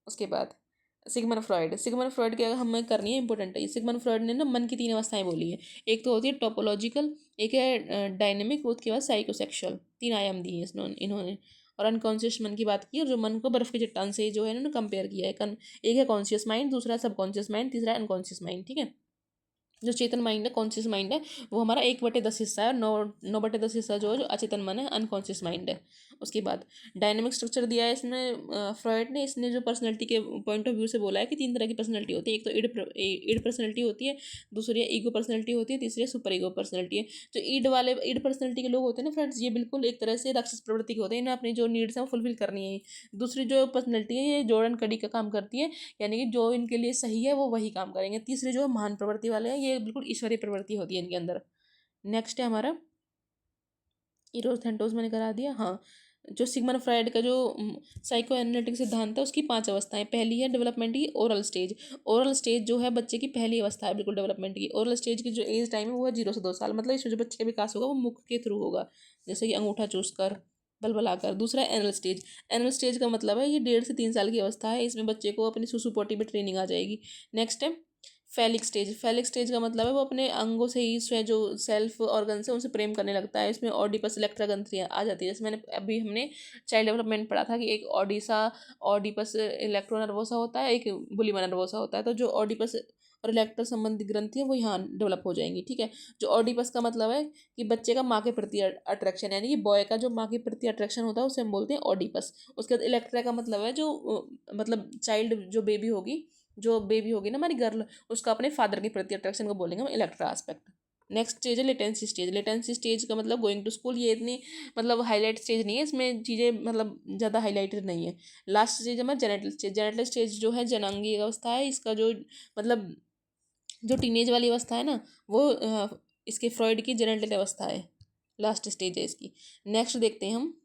उसके बाद सिगमंड फ्रॉइड की अगर हमें करनी है इंपॉर्टेंट है, सिगमंड फ्रॉइड ने ना मन की 3 अवस्थाएं बोली है। एक तो होती है टोपोलॉजिकल, एक है डायनेमिक, उसके बाद साइकोसेक्सुअल, 3 आयाम दिए हैं इन्होंने। और अनकॉन्शियस मन की बात की, और जो मन को बर्फ की चट्टान से जो है इन्होंने कंपेयर किया है। एक है कॉन्शियस माइंड, दूसरा सबकॉन्शियस माइंड, तीसरा अनकॉन्शियस माइंड। ठीक है, जो चेतन माइंड है, कॉन्शियस माइंड है, वो हमारा 1/10 हिस्सा है, और 9/10 हिस्सा जो है जो अचेतन मन है, अनकॉन्शियस माइंड है। उसके बाद डायनेमिक स्ट्रक्चर दिया है इसमें फ्रॉइड ने। इसने जो पर्सनैलिटी के पॉइंट ऑफ व्यू से बोला है कि 3 तरह की पर्सनैलिटी होती है। एक तो ईड पर्सनैलिटी होती है, दूसरी है ईगो पर्सनैलिटी होती है, तीसरी है सुपर ईगो पर्सनैलिटी है। जो ईड पर्सनैलिटी के लोग होते हैं ना फ्रेंड्स, ये बिल्कुल एक तरह से राक्षस प्रवृत्ति के होते हैं, इन्हें अपनी जो नीड्स हैं वो फुलफिल करनी है। दूसरी जो पर्सनैलिटी है, ये जोड़न कड़ी का काम करती है, यानी कि जो इनके लिए सही है वो वही काम करेंगे। तीसरे जो महान प्रवृत्ति वाले हैं, ये बिल्कुल ईश्वरीय प्रवृत्ति होती है इनके अंदर। नेक्स्ट है हमारा इरोस थेंटोस, मैंने करा दिया। हाँ, जो सिगमंड फ्राइड का जो साइको एनालिटिक सिद्धांत है, उसकी 5 अवस्थाएं। पहली है डेवलपमेंट की ओरल स्टेज। ओरल स्टेज जो है बच्चे की पहली अवस्था है बिल्कुल डेवलपमेंट की। ओरल स्टेज की जो एज टाइम है वो है 0 से 2 साल, मतलब इसमें जो बच्चे का विकास होगा वो मुख के थ्रू होगा, जैसे कि अंगूठा चूस कर, बलबलाकर। दूसरा है एनल स्टेज। एनल स्टेज का मतलब है ये 1.5 से 3 साल की अवस्था है, इसमें बच्चे को अपनी सुसु पोटी में ट्रेनिंग आ जाएगी। नेक्स्ट है फैलिक स्टेज। फैलिक स्टेज का मतलब है वो अपने अंगों से ही स्वयं जो सेल्फ ऑर्गन से उनसे प्रेम करने लगता है। इसमें ऑडिपस इलेक्ट्रा ग्रंथियाँ आ जाती है, जैसे मैंने अभी हमने चाइल्ड डेवलपमेंट पढ़ा था कि एक ऑडिपस इलेक्ट्रो नर्वोसा होता है, एक बुलिमा नर्वोसा होता है। तो जो ऑडिपस और इलेक्ट्रो संबंधी ग्रंथि है वो यहाँ डेवलप हो जाएंगी। ठीक है, जो ऑडिपस का मतलब है कि बच्चे का माँ के प्रति अट्रैक्शन, यानी कि बॉय का जो माँ के प्रति अट्रैक्शन होता है उसे हम बोलते हैं ऑडिपस। उसके बाद इलेक्ट्रा का मतलब है जो मतलब चाइल्ड जो बेबी होगी ना हमारी गर्ल, उसका अपने फादर के प्रति अट्रैक्शन को बोलेंगे हम इलेक्ट्रा एस्पेक्ट। नेक्स्ट स्टेज है लेटेंसी स्टेज। लेटेंसी स्टेज का मतलब गोइंग टू स्कूल। ये इतनी मतलब हाईलाइट स्टेज नहीं है, इसमें चीज़ें मतलब ज़्यादा हाईलाइटेड नहीं है। लास्ट स्टेज हमारा जेनेटल स्टेज। जेनेटल स्टेज जो है जनांगी अवस्था है, इसका जो मतलब जो टीनेज वाली अवस्था है ना, वो इसके फ्रॉइड की जेनेटल अवस्था है, लास्ट स्टेज है इसकी। नेक्स्ट देखते हैं हम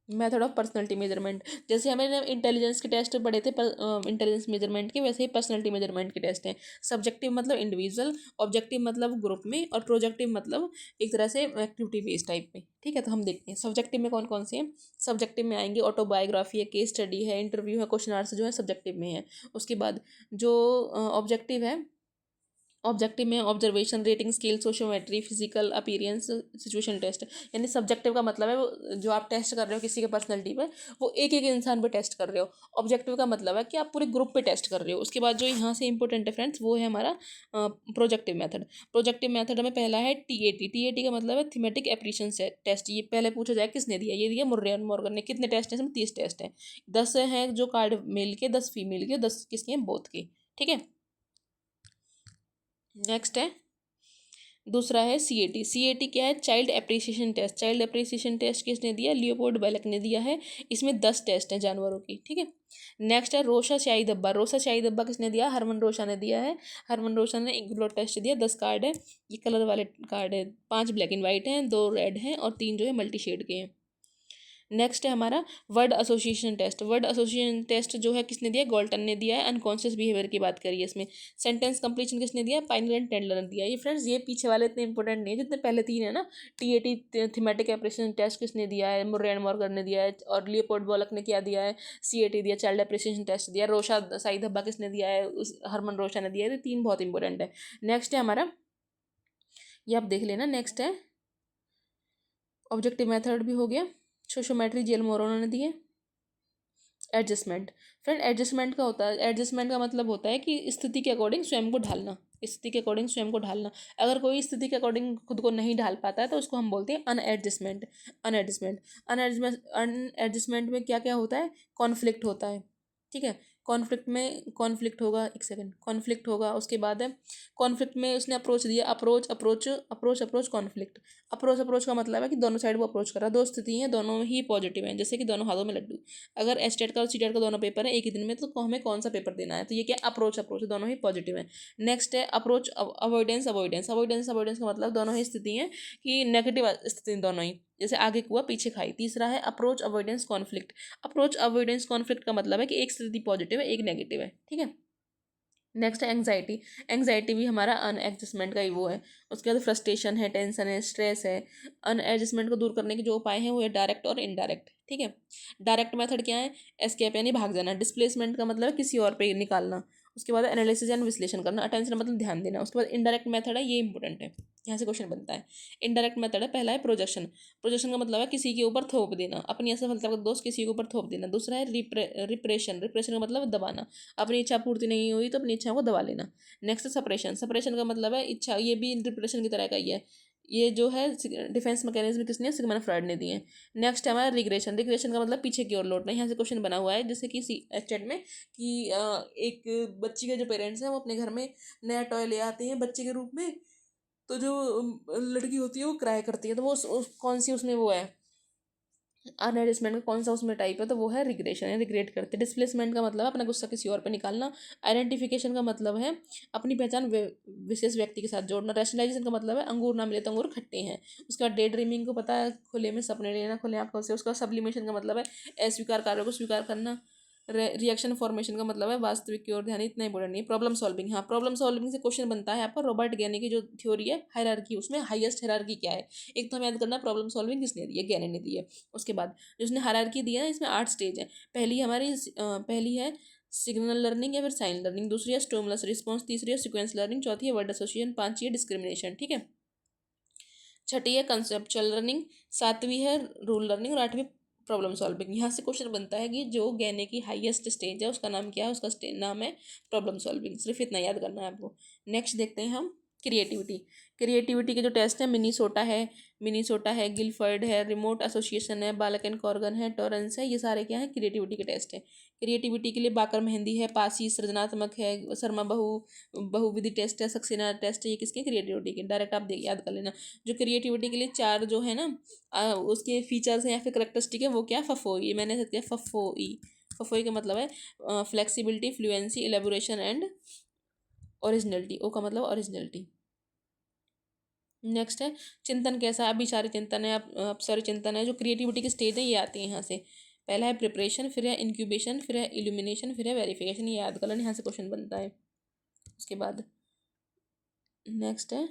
मेथड ऑफ पर्सनैलिटी मेजरमेंट। जैसे हमें इंटेलिजेंस के टेस्ट पढ़े थे इंटेलिजेंस मेजरमेंट के, वैसे ही पर्सनैलिटी मेजरमेंट के टेस्ट हैं। सब्जेक्टिव मतलब इंडिविजुअल, ऑब्जेक्टिव मतलब ग्रुप में, और प्रोजेक्टिव मतलब एक तरह से एक्टिविटी बेस्ड टाइप में। ठीक है, तो हम देखते हैं सब्जेक्टिव में कौन कौन से हैं। सब्जेक्टिव में आएंगे ऑटोबायोग्राफी है, केस स्टडी है, इंटरव्यू है, क्वेश्चन आंसर जो है सब्जेक्टिव में है। उसके बाद जो ऑब्जेक्टिव है, ऑब्जेक्टिव में observation, rating scale, sociometry, physical appearance, situation test. यानी सब्जेक्टिव का मतलब है वो जो आप टेस्ट कर रहे हो किसी के पर्सनैलिटी पे, वो एक एक इंसान पे टेस्ट कर रहे हो। ऑब्जेक्टिव का मतलब है कि आप पूरे ग्रुप पे टेस्ट कर रहे हो। उसके बाद जो यहाँ से इंपॉर्टेंट है फ्रेंड्स, वो है हमारा प्रोजेक्टिव मेथड। प्रोजेक्टिव मेथड में पहला है TAT। TAT का मतलब है थीमेटिक एप्रीशिएशन टेस्ट। ये पहले पूछा जाए किसने दिया, ये दिया मुर्रे मॉर्गन ने। कितने टेस्ट हैं इसमें? 30 टेस्ट हैं। 10 हैं जो कार्ड मेल के, 10 फीमेल के, 10 किसके हैं? बोथ के। ठीक है, नेक्स्ट है दूसरा है CAT। CAT क्या है? Child apperception test. Child apperception test किसने दिया? लियोपोल्ड बेलक ने दिया है। इसमें 10 टेस्ट हैं जानवरों की। ठीक है, नेक्स्ट है रोशा शाही धब्बा। रोशा शाही धब्बा किसने दिया? हरमन रोशा ने दिया है। हरमन रोशा ने एक ब्लड टेस्ट दिया। 10 कार्ड है, ये कलर वाले कार्ड है। 5 ब्लैक एंड वाइट हैं, 2 रेड हैं, और 3 जो है मल्टी शेड के हैं। नेक्स्ट है हमारा word association test. Word association test जो है किसने दिया? गोल्टन ने दिया है। अनकॉन्शियस बिहेवियर की बात करिए इसमें। सेंटेंस कंप्लीशन किसने दिया? पाइनर एंड टेंडलर ने दिया। ये फ्रेंड्स ये पीछे वाले इतने इंपॉर्टेंट नहीं है जितने पहले 3 है ना। TAT थीमेटिक एप्रिसिएशन टेस्ट किसने दिया है? मुर्रे एंड मॉर्गन ने दिया है। और लियोपोल्ड बॉलक ने क्या दिया है? CAT दिया, चाइल्ड एप्रिसिएशन टेस्ट दिया। रोशा साई धब्बा किसने दिया है? उस हरमन रोशा ने दिया है। 3 बहुत इंपॉर्टेंट है। नेक्स्ट है हमारा, ये आप देख लेना। नेक्स्ट है ऑब्जेक्टिव मेथड भी हो गया। सोशियोमेट्री जेल मोरोनो ने दिए। एडजस्टमेंट। फ्रेंड एडजस्टमेंट का होता है, एडजस्टमेंट का मतलब होता है कि स्थिति के अकॉर्डिंग स्वयं को ढालना। स्थिति के अकॉर्डिंग स्वयं को ढालना। अगर कोई स्थिति के अकॉर्डिंग खुद को नहीं ढाल पाता है तो उसको हम बोलते हैं अनएडजस्टमेंट। अनएडजस्टमेंट अनएडजस्टमेंट में क्या क्या होता है? कॉन्फ्लिक्ट होता है। ठीक है, कॉन्फ्लिक्ट होगा, एक सेकंड, कॉन्फ्लिक्ट होगा। उसके बाद है कॉन्फ्लिक्ट में उसने अप्रोच दिया, अप्रोच कॉन्फ्लिक्ट। अप्रोच का मतलब है कि दोनों साइड वो अप्रोच कर रहा है। 2 स्थिति हैं, दोनों ही पॉजिटिव हैं, जैसे कि दोनों हाथों में लड्डू। अगर एस्टेट का और सीटेट का दोनों पेपर है एक ही दिन में, तो हमें कौन सा पेपर देना है? तो ये क्या अप्रोच दोनों ही पॉजिटिव है। नेक्स्ट है अप्रोच अवॉइडेंस का मतलब दोनों ही स्थिति हैं कि नेगेटिव स्थिति दोनों ही, जैसे आगे कुआ पीछे खाई। तीसरा है approach avoidance conflict. Approach avoidance conflict का मतलब है कि एक स्थिति पॉजिटिव है, एक नेगेटिव है। ठीक है, नेक्स्ट है एंग्जाइटी। एंग्जाइटी भी हमारा अनएडजस्टमेंट का ही वो है। उसके बाद फ्रस्ट्रेशन है, टेंशन है, स्ट्रेस है। अनएडजस्टमेंट को दूर करने के जो उपाय हैं वो है डायरेक्ट और इनडायरेक्ट। ठीक है, डायरेक्ट मेथड क्या है? एस्केप यानी भाग जाना। डिस्प्लेसमेंट का मतलब है किसी और पे निकालना। उसके बाद एनालिसिस यानी विश्लेषण करना। अटेंशन मतलब ध्यान देना। उसके बाद इनडायरेक्ट मेथड है, ये इंपॉर्टेंट है, यहाँ से क्वेश्चन बनता है। इनडायरेक्ट मेथड है, पहला है प्रोजेक्शन। प्रोजेक्शन का मतलब है किसी के ऊपर थोप देना, अपनी असफलता का दोष किसी के ऊपर थोप देना। दूसरा है रिप्रेशन। रिप्रेशन का मतलब दबाना, अपनी इच्छा पूर्ति नहीं हुई तो अपनी इच्छाओं को दबा लेना। नेक्स्ट है सपरेशन। सपरेशन का मतलब है इच्छा, ये भी रिप्रेशन की तरह का ही है। ये जो है डिफेंस मैकेनिज्म किसने? सिगमंड फ्रॉइड ने दिए हैं। नेक्स्ट है हमारा रिग्रेशन। रिग्रेशन का मतलब पीछे की ओर लौटना। यहाँ से क्वेश्चन बना हुआ है जैसे कि स्टेट में कि एक बच्ची के जो पेरेंट्स हैं वो अपने घर में नया टॉय ले आते हैं बच्चे के रूप में। तो जो लड़की होती है वो क्राई करती है, तो वो कौन सी उसमें वो है अनएडजस्टमेंट का कौन सा उसमें टाइप है? तो वो है रिग्रेशन है, रिग्रेट करते। डिस्प्लेसमेंट का मतलब है अपना गुस्सा किसी और पे निकालना। आइडेंटिफिकेशन का मतलब है अपनी पहचान विशेष व्यक्ति के साथ जोड़ना। रैशनलाइजेशन का मतलब है अंगूर ना मिले तो अंगूर खट्टे हैं। उसके बाद डे ड्रीमिंग को पता है, खुले में सपने लेना खुले आंखों से। उसका सब्लिमेशन का मतलब है अस्वीकार कार्यों को स्वीकार करना। रिएक्शन फॉर्मेशन का मतलब है वास्तविक की ओर ध्यान। इतना इंपॉर्टेंट नहीं है। प्रॉब्लम सॉल्विंग, हाँ प्रॉब्लम सॉल्विंग से क्वेश्चन बनता है आपका रॉबर्ट गैने की जो थ्योरी है हायरार्की, उसमें हाईएस्ट हायरार्की क्या है? एक तो हमें याद करना प्रॉब्लम सॉल्विंग किसने दी है? गैने ने दी है। उसके बाद जो उसने हायरार्की दी है ना, इसमें 8 स्टेज है। पहली है सिग्नल लर्निंग या फिर साइन लर्निंग। दूसरी है स्टिमुलस रिस्पॉन्स। तीसरी है सीक्वेंस लर्निंग। चौथी है वर्ड एसोसिएशन। पांचवी है डिस्क्रिमिनेशन। ठीक है, छठी है कंसेप्चुअल लर्निंग। सातवीं है रूल लर्निंग और आठवीं प्रॉब्लम सॉल्विंग। यहाँ से क्वेश्चन बनता है कि जो गैने की हाईएस्ट स्टेज है उसका नाम क्या है? उसका नाम है प्रॉब्लम सॉल्विंग। सिर्फ इतना याद करना है आपको। नेक्स्ट देखते हैं हम क्रिएटिविटी। क्रिएटिविटी के जो टेस्ट है मिनीसोटा है, गिलफर्ड है, रिमोट एसोसिएशन है, बालक एंड कॉर्गन है, टॉरेंस है। ये सारे क्या है? क्रिएटिविटी के टेस्ट है। क्रिएटिविटी के लिए बाकर मेहंदी है, पासी सृजनात्मक है, शर्मा बहुविधि टेस्ट है, सक्सेना टेस्ट है। ये किसके? क्रिएटिविटी के। डायरेक्ट आप याद कर लेना। जो क्रिएटिविटी के लिए चार जो है ना उसके फीचर्स हैं या फिर करेक्टरिस्टिक है, वो क्या? फफोई। मैंने ऐसे किया फफोई। फफोई का मतलब है flexibility, fluency, elaboration and originality. O का मतलब ओरिजिनलिटी। नेक्स्ट है चिंतन कैसा? अभिसारी चिंतन है, अपसारी चिंतन है। जो क्रिएटिविटी की स्टेज है ये आती है यहाँ से। पहला है प्रिपरेशन, फिर है इंक्यूबेशन, फिर है इल्यूमिनेशन, फिर है वेरिफिकेशन। ये याद कर लेना, यहाँ से क्वेश्चन बनता है। उसके बाद नेक्स्ट है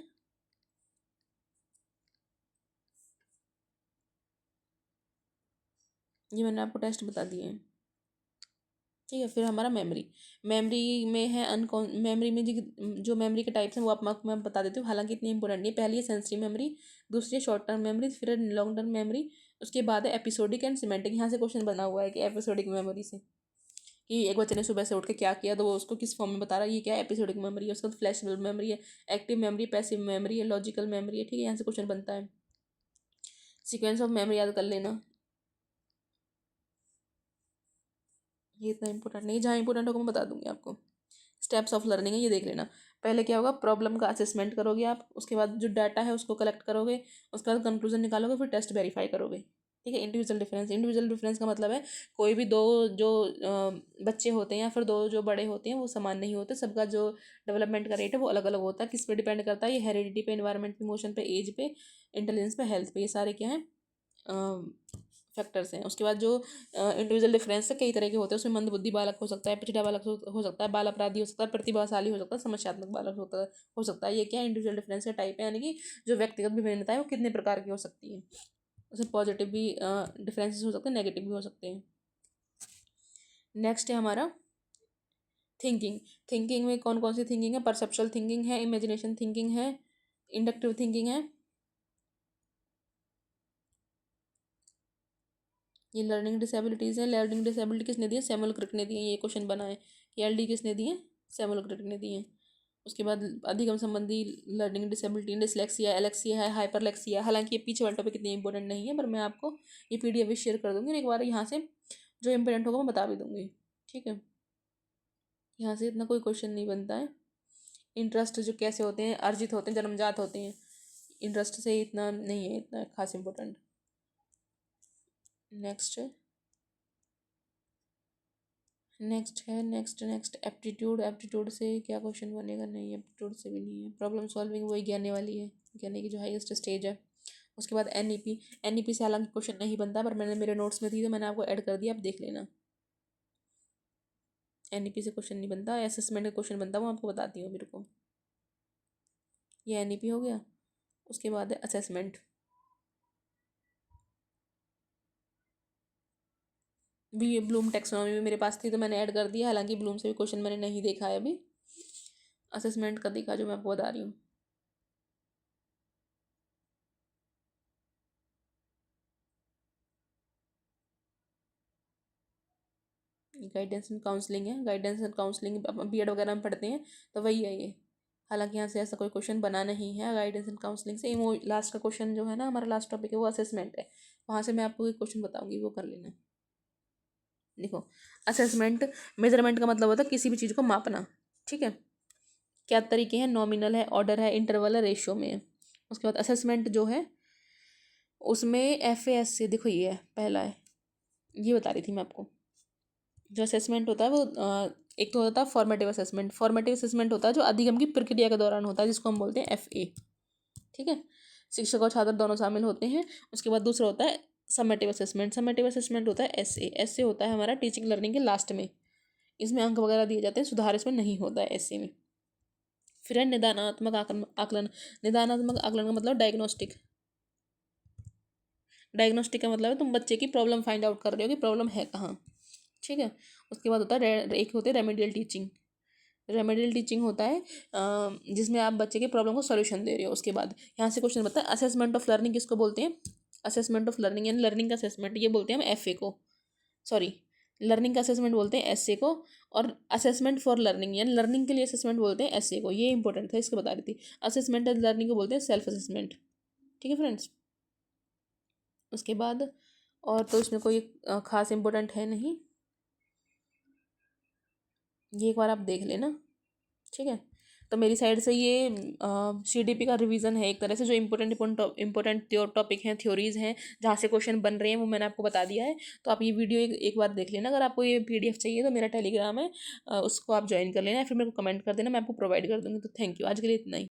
ये मैंने आपको टेस्ट बता दिए हैं। ठीक है, फिर हमारा मेमोरी। मेमोरी में है अनकॉन मेमोरी में जो मेमोरी के टाइप्स हैं वो आप मैं बता देती हूँ, हालांकि इतनी इंपॉर्टेंट नहीं है। पहली है सेंसरी मेमोरी, दूसरी है शॉर्ट टर्म मेमोरी, फिर है लॉन्ग टर्म मेमोरी। उसके बाद है एपिसोडिक एंड सिमेंटिक। यहाँ से क्वेश्चन बना हुआ है कि एपिसोडिक मेमोरी से कि एक बच्चे ने सुबह से उठ के क्या किया तो वो उसको किस फॉर्म में बता रहा है, ये क्या है? एपिसोडिक मेमोरी है। उसके बाद फ्लैशबल्ब मेमोरी है, एक्टिव मेमोरी, पैसिव मेमोरी है, लॉजिकल मेमोरी है। ठीक है, यहाँ से क्वेश्चन बनता है। सीक्वेंस ऑफ मेमोरी याद कर लेना, ये इतना इंपॉर्टेंट नहीं है, जहाँ इंपॉर्टेंट होगा मैं बता दूंगी आपको। स्टेप्स ऑफ लर्निंग है, ये देख लेना। पहले क्या होगा? प्रॉब्लम का असेसमेंट करोगे आप, उसके बाद जो डाटा है उसको कलेक्ट करोगे, उसके बाद कंक्लूजन निकालोगे, फिर टेस्ट वेरीफाई करोगे। ठीक है, इंडिविजुअल डिफरेंस। इंडिविजुअल डिफरेंस का मतलब है कोई भी दो जो बच्चे होते हैं या फिर दो जो बड़े होते हैं वो समान नहीं होते। सबका जो डेवलपमेंट का रेट है वो अलग अलग होता है। किस पे डिपेंड करता है? ये हेरिडिटी पे, इन्वायरमेंट पे, इमोशन पे, एज पे, इंटेलिजेंस पे, हेल्थ पे। ये सारे क्या हैं? फैक्टर्स हैं। उसके बाद जो इंडिविजुअल डिफरेंस है कई तरह के होते हैं। उसमें मंदबुद्धि बालक हो सकता है, पिछड़ा बालक हो सकता है, बाल अपराधी हो सकता है, प्रतिभाशाली हो सकता है, समस्यात्मक बालक हो सकता है। ये क्या है? इंडिविजुअल डिफरेंस का टाइप है, यानी कि जो व्यक्तिगत विभिन्नता है वो कितने प्रकार की हो सकती है। उसमें पॉजिटिव भी डिफरेंसेस हो सकते हैं, नेगेटिव भी हो सकते हैं। नेक्स्ट है हमारा थिंकिंग। थिंकिंग में कौन कौन सी थिंकिंग है? परसेप्चुअल थिंकिंग है, इमेजिनेशन थिंकिंग है, इंडक्टिव थिंकिंग है। ये लर्निंग डिसेबिलिटीज़ है। लर्निंग डिसेबिलिटी किसने दी है? सैमुअल क्रिक ने दी है। ये क्वेश्चन बना है कि एलडी किसने दी है? सैमुअल क्रिक ने दी है। उसके बाद अधिगम संबंधी लर्निंग डिसेबिलिटी, डिसलेक्सिया, एलेक्सिया है, हाइपरलेक्सिया। हालांकि ये पीछे वाला टॉपिक इतनी इंपॉर्टेंट नहीं है, पर मैं आपको ये पीडीएफ भी शेयर कर दूंगी और एक बार यहाँ से जो इंपॉर्टेंट होगा मैं बता भी दूंगी। ठीक है, यहाँ से इतना कोई क्वेश्चन नहीं बनता है। इंटरेस्ट जो कैसे होते हैं? अर्जित होते हैं, जन्मजात होते हैं। इंटरेस्ट से इतना नहीं है, इतना खास important. Next next aptitude. Aptitude से क्या क्वेश्चन बनेगा? नहीं, एप्टीट्यूड से भी नहीं है। प्रॉब्लम सॉल्विंग वही ज्ञाने वाली है, ज्ञाने की जो हाईएस्ट स्टेज है। उसके बाद एनईपी। एनईपी से हालांकि क्वेश्चन नहीं बनता, पर मैंने मेरे नोट्स में थी तो मैंने आपको ऐड कर दिया, आप देख लेना। एनईपी से क्वेश्चन नहीं बनता, असेसमेंट का क्वेश्चन बनता, वो आपको बताती हूँ मेरे को। ये एनईपी हो गया, उसके बाद है असेसमेंट। भी ये ब्लूम टेक्सोनॉमी भी मेरे पास थी तो मैंने ऐड कर दिया, हालांकि ब्लूम से भी क्वेश्चन मैंने नहीं देखा है अभी। असेसमेंट का देखा जो मैं आपको बता रही हूँ। गाइडेंस एंड काउंसलिंग है, गाइडेंस एंड काउंसलिंग बीएड वगैरह में पढ़ते हैं तो वही है ये। हालांकि यहाँ से ऐसा कोई क्वेश्चन बना नहीं है गाइडेंस एंड काउंसलिंग से। वो लास्ट का क्वेश्चन जो है ना, हमारा लास्ट टॉपिक है वो असेसमेंट है, वहाँ से मैं आपको एक क्वेश्चन बताऊंगी, वो कर लेना। देखो, असेसमेंट मेजरमेंट का मतलब होता है किसी भी चीज़ को मापना, ठीक है। क्या तरीके हैं, नॉमिनल है, ऑर्डर है, इंटरवल है, रेशियो में है। उसके बाद असेसमेंट जो है उसमें FAS से, देखो ये है पहला है, ये बता रही थी मैं आपको। जो असेसमेंट होता है वो एक तो होता है फॉर्मेटिव असेसमेंट। फॉर्मेटिव असेसमेंट होता है जो अधिगम की प्रक्रिया के दौरान होता है, जिसको हम बोलते हैं FA, ठीक है। शिक्षक और छात्र दोनों शामिल होते हैं। उसके बाद दूसरा होता है समेटिव असेसमेंट। समेटिव असेसमेंट होता है SA होता है हमारा टीचिंग लर्निंग के लास्ट में, इसमें अंक वगैरह दिए जाते हैं, सुधार इसमें नहीं होता है SA में। फिर है निदानात्मक आकलन। निदानात्मक आकलन का मतलब डायग्नोस्टिक। डायग्नोस्टिक का मतलब है तुम बच्चे की प्रॉब्लम फाइंड आउट कर रहे हो कि प्रॉब्लम है कहाँ, ठीक है। उसके बाद होता है एक होते है रेमेडियल टीचिंग। रेमेडियल टीचिंग होता है जिसमें आप बच्चे के प्रॉब्लम को सॉल्यूशन दे रहे हो। उसके बाद यहाँ से क्वेश्चन बताया असेसमेंट ऑफ लर्निंग किसको बोलते हैं। असेसमेंट ऑफ लर्निंग यानी लर्निंग का असेसमेंट, ये बोलते हैं हम FA को, सॉरी लर्निंग का असेसमेंट बोलते हैं SA को। और असेसमेंट फॉर लर्निंग यानी लर्निंग के लिए असेसमेंट बोलते हैं SA को। ये इंपॉर्टेंट था, इसको बता रही थी। असेसमेंट एंड लर्निंग को बोलते हैं सेल्फ असेसमेंट, ठीक है फ्रेंड्स। उसके बाद और तो इसमें कोई खास इंपॉर्टेंट है नहीं, ये एक बार आप देख लेना, ठीक है। तो मेरी साइड से ये CDP का रिवीजन है एक तरह से, जो इंपॉर्टेंट टॉपिक हैं, थ्योरीज हैं, जहाँ से क्वेश्चन बन रहे हैं वो मैंने आपको बता दिया है। तो आप ये वीडियो एक बार देख लेना। अगर आपको ये PDF चाहिए तो मेरा टेलीग्राम है, उसको आप ज्वाइन कर लेना, फिर मेरे को कमेंट कर देना, मैं आपको प्रोवाइड कर दूँगी। तो थैंक यू, आज के लिए इतना ही।